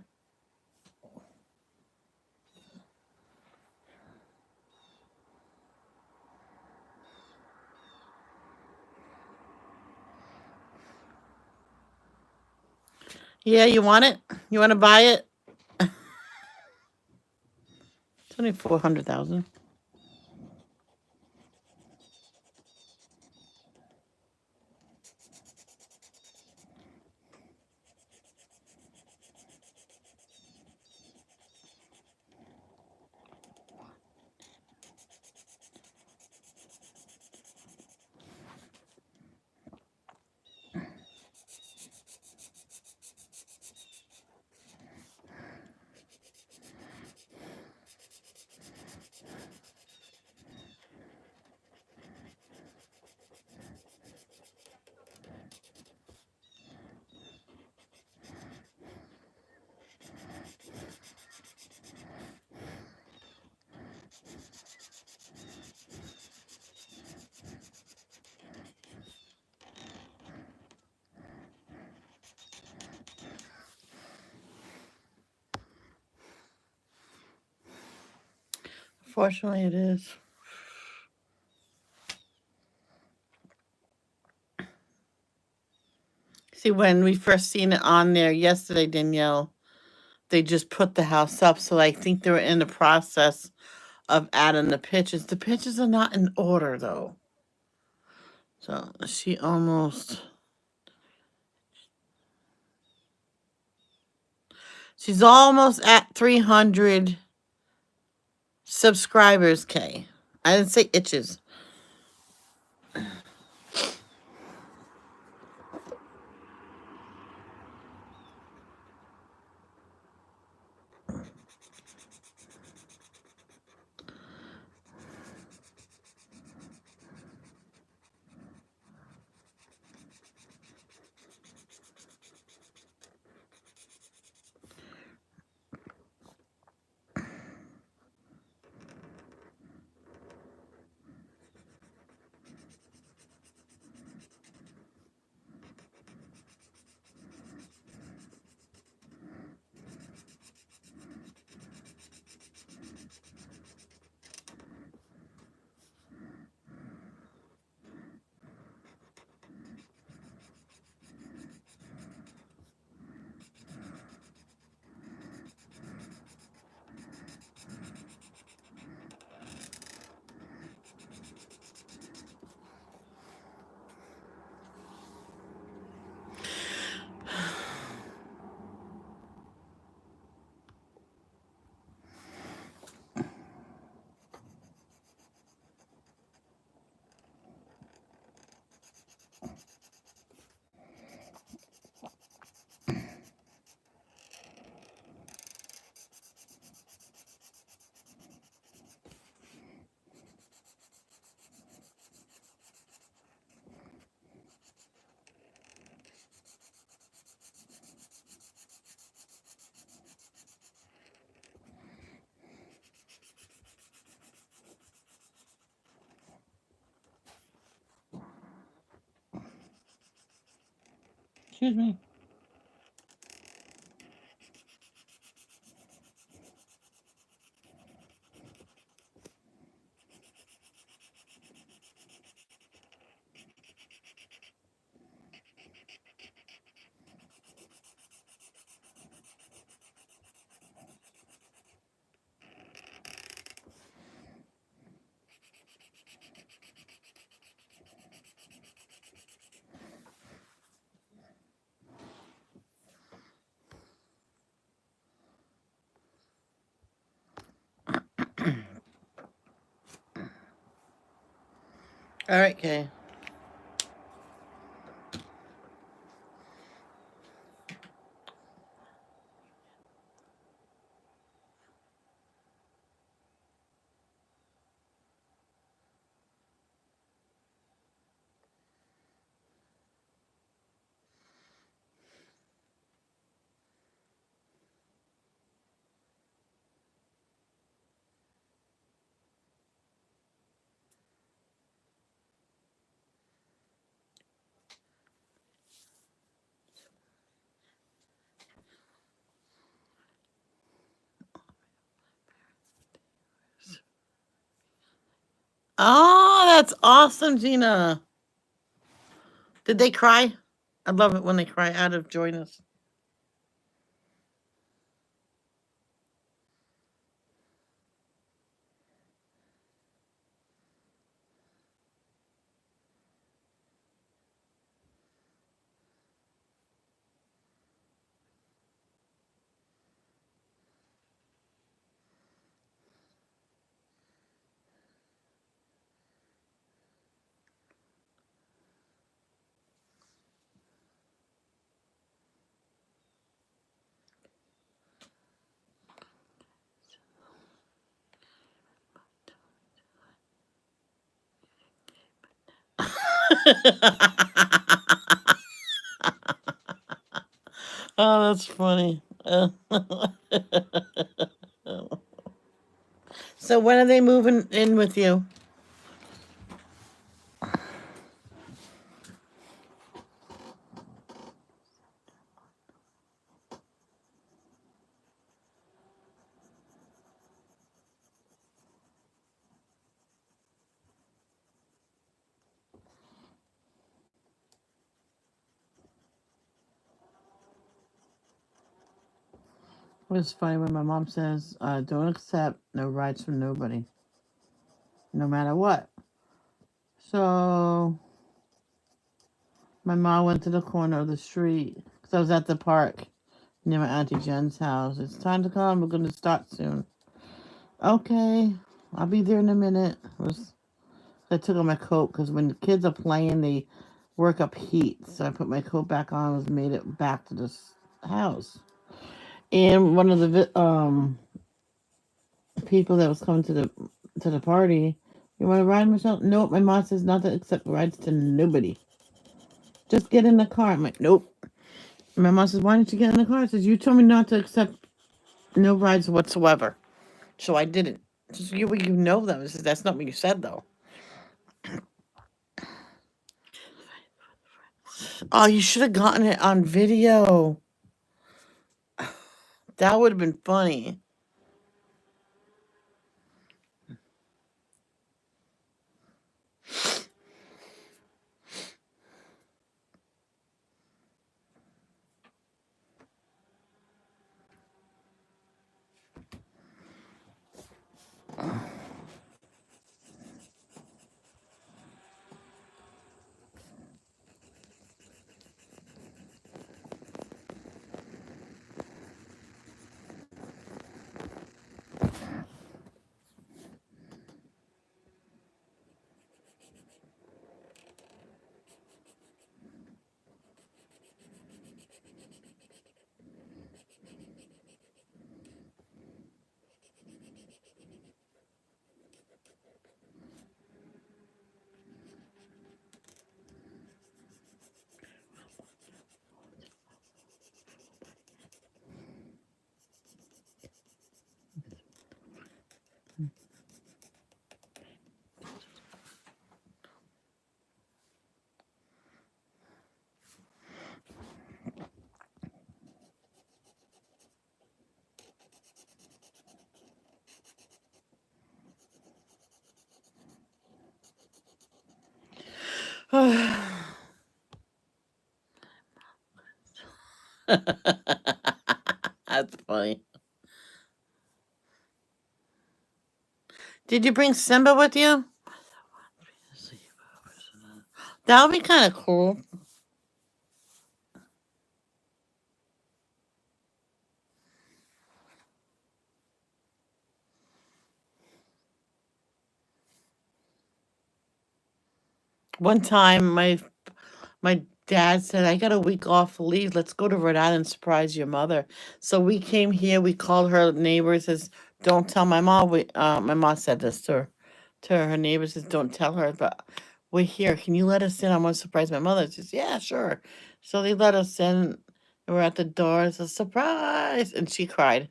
A: Yeah, you want it? You want to buy it? It's only 400,000. Fortunately, it is. See, when we first seen it on there yesterday, Danielle, they just put the house up. So I think they're in the process of adding the pictures. The pictures are not in order, though. So she's almost at 300 subscribers, Kay. I didn't say itches. Excuse me. All right, Kay. Oh, that's awesome, Gina. Did they cry? I love it when they cry out of joyness. Oh, that's funny. So when are they moving in with you? It's funny when my mom says, "Don't accept no rides from nobody, no matter what." So my mom went to the corner of the street because I was at the park near my auntie Jen's house. It's time to come. We're going to start soon. Okay, I'll be there in a minute. I took on my coat because when the kids are playing, they work up heat. So I put my coat back on. Was made it back to this house. And one of the people that was coming to the party, you want to ride, Michelle? Nope. My mom says not to accept rides to nobody. Just get in the car. I'm like, nope. My mom says, why didn't you get in the car? I says, you told me not to accept no rides whatsoever. So I didn't. Just you know them. I says, that's not what you said though. Oh, you should have gotten it on video. That would have been funny. That's funny. Did you bring Simba with you? That would be kind of cool. One time, my dad said, "I got a week off leave. Let's go to Rhode Island and surprise your mother." So we came here. We called her neighbors. Says, "Don't tell my mom." My mom said this to her neighbors. Says, "Don't tell her." But we're here. Can you let us in? I want to surprise my mother. She says, "Yeah, sure." So they let us in. And we're at the door. It's a surprise, and she cried.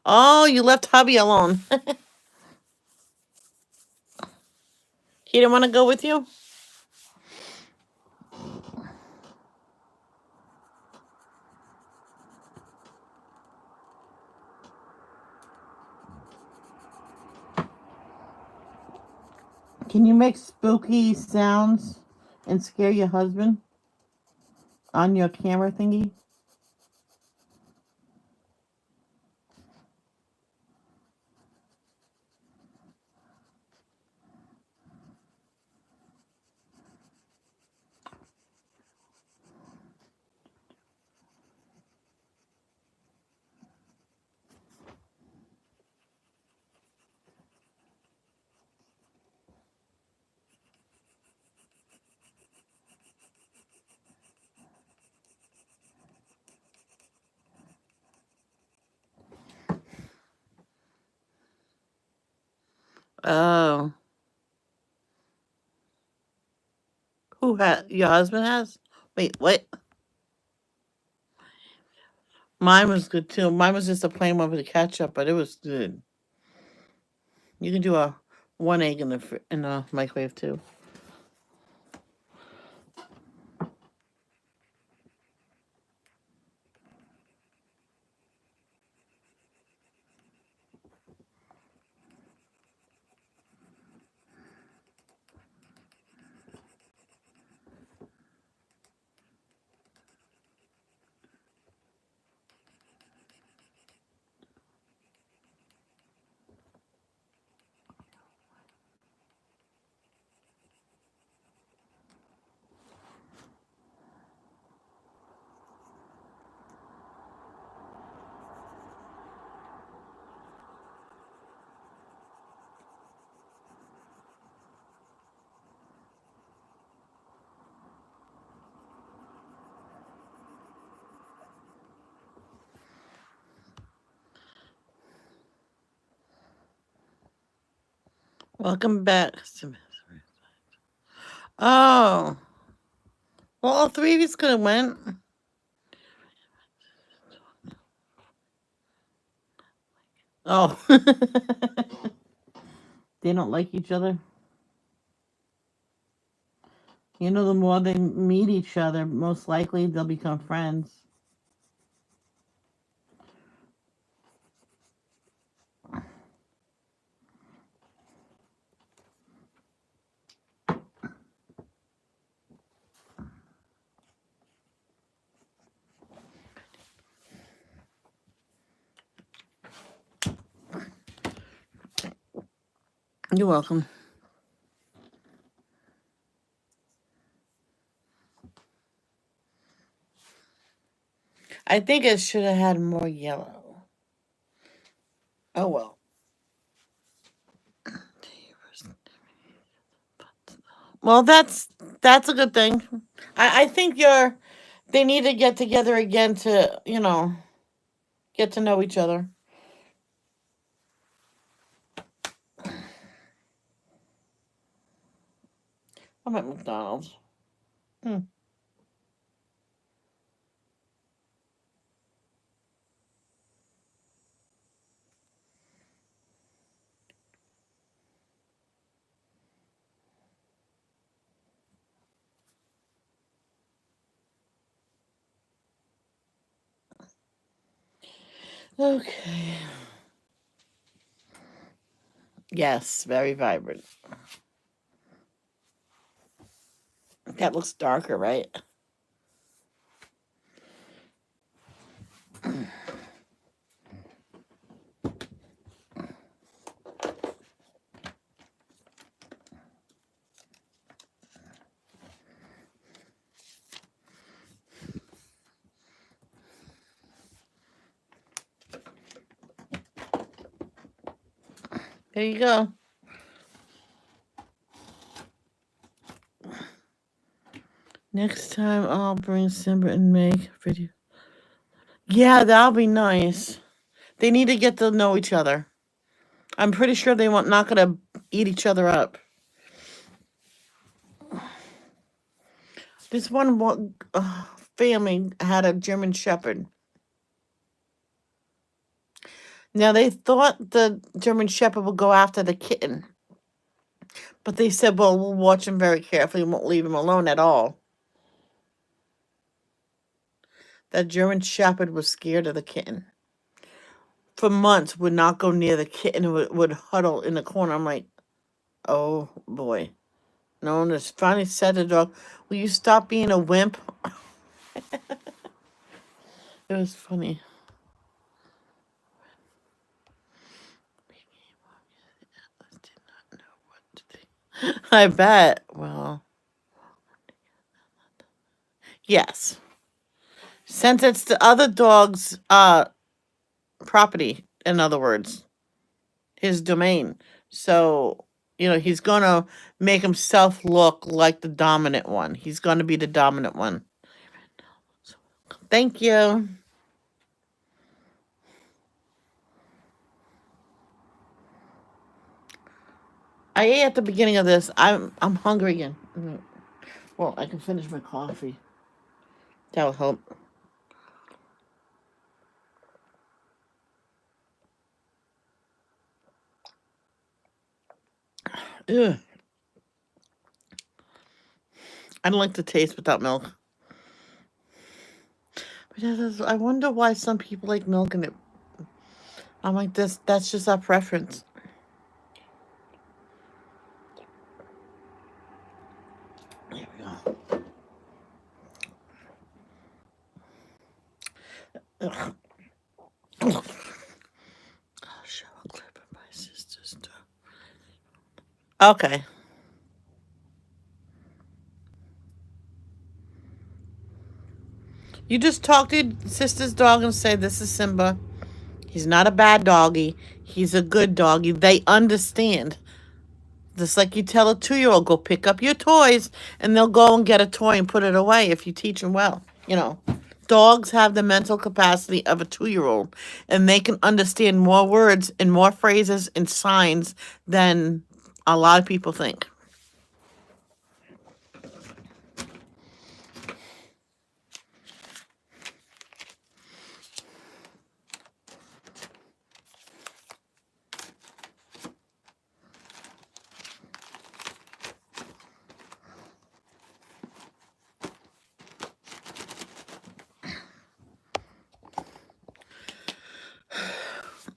A: Oh, you left hubby alone. He didn't want to go with you. Can you make spooky sounds and scare your husband on your camera thingy? Oh, who had your husband has? Wait, what? Mine was good too. Mine was just a plain one with the ketchup, but it was good. You can do a one egg in the microwave too. Welcome back. Oh, well, all three of you could have went. Oh, they don't like each other. You know, the more they meet each other, most likely they'll become friends. You're welcome. I think it should have had more yellow. Oh well. Well, that's a good thing. I think they need to get together again to get to know each other. I'm at McDonald's. Hmm. Okay. Yes, very vibrant. That looks darker, right? There you go. Next time I'll bring Simba and make video. Yeah, that'll be nice. They need to get to know each other. I'm pretty sure they want not gonna eat each other up. This family had a German Shepherd. Now they thought the German Shepherd would go after the kitten, but they said, "Well, we'll watch him very carefully and won't leave him alone at all." That German Shepherd was scared of the kitten. For months, would not go near the kitten. Would huddle in the corner. I'm like, oh boy. No one has finally said to the dog, "Will you stop being a wimp?" It was funny. I bet. Well, yes. Since it's the other dog's property, in other words, his domain. So, he's gonna make himself look like the dominant one. He's gonna be the dominant one. Thank you. I ate at the beginning of this. I'm hungry again. Well, I can finish my coffee. That will help. Ugh. I don't like the taste without milk. But I wonder why some people like milk in it. I'm like this. That's just our preference. There we go. Ugh. I'll show a clip of my sister's stuff. Okay. You just talk to your sister's dog and say, "This is Simba. He's not a bad doggy. He's a good doggy." They understand. Just like you tell a 2-year-old, "Go pick up your toys," and they'll go and get a toy and put it away if you teach them well. Dogs have the mental capacity of a 2-year-old, and they can understand more words and more phrases and signs than a lot of people think.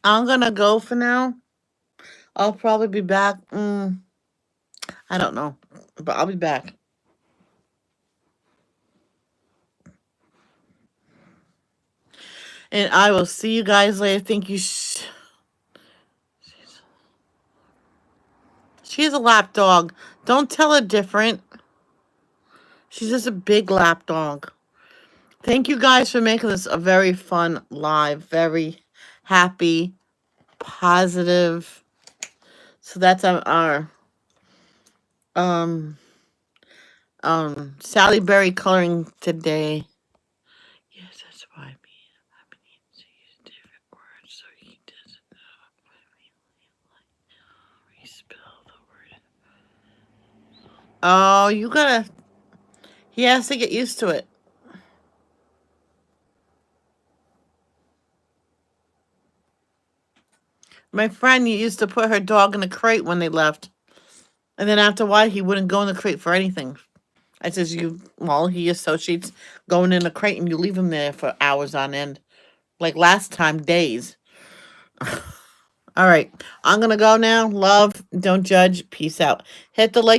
A: I'm gonna go for now. I'll probably be back. I don't know, but I'll be back. And I will see you guys later. Thank you. She's a lap dog. Don't tell her different. She's just a big lap dog. Thank you guys for making this a very fun live, very happy, positive. So that's our um Sally Berry coloring today. Yes, that's why I need to use different words so he doesn't know we spell the word. Oh, he has to get used to it. My friend used to put her dog in a crate when they left. And then after a while, he wouldn't go in the crate for anything. I says, he associates going in a crate and you leave him there for hours on end. Like last time, days. All right. I'm going to go now. Love, don't judge. Peace out. Hit the like.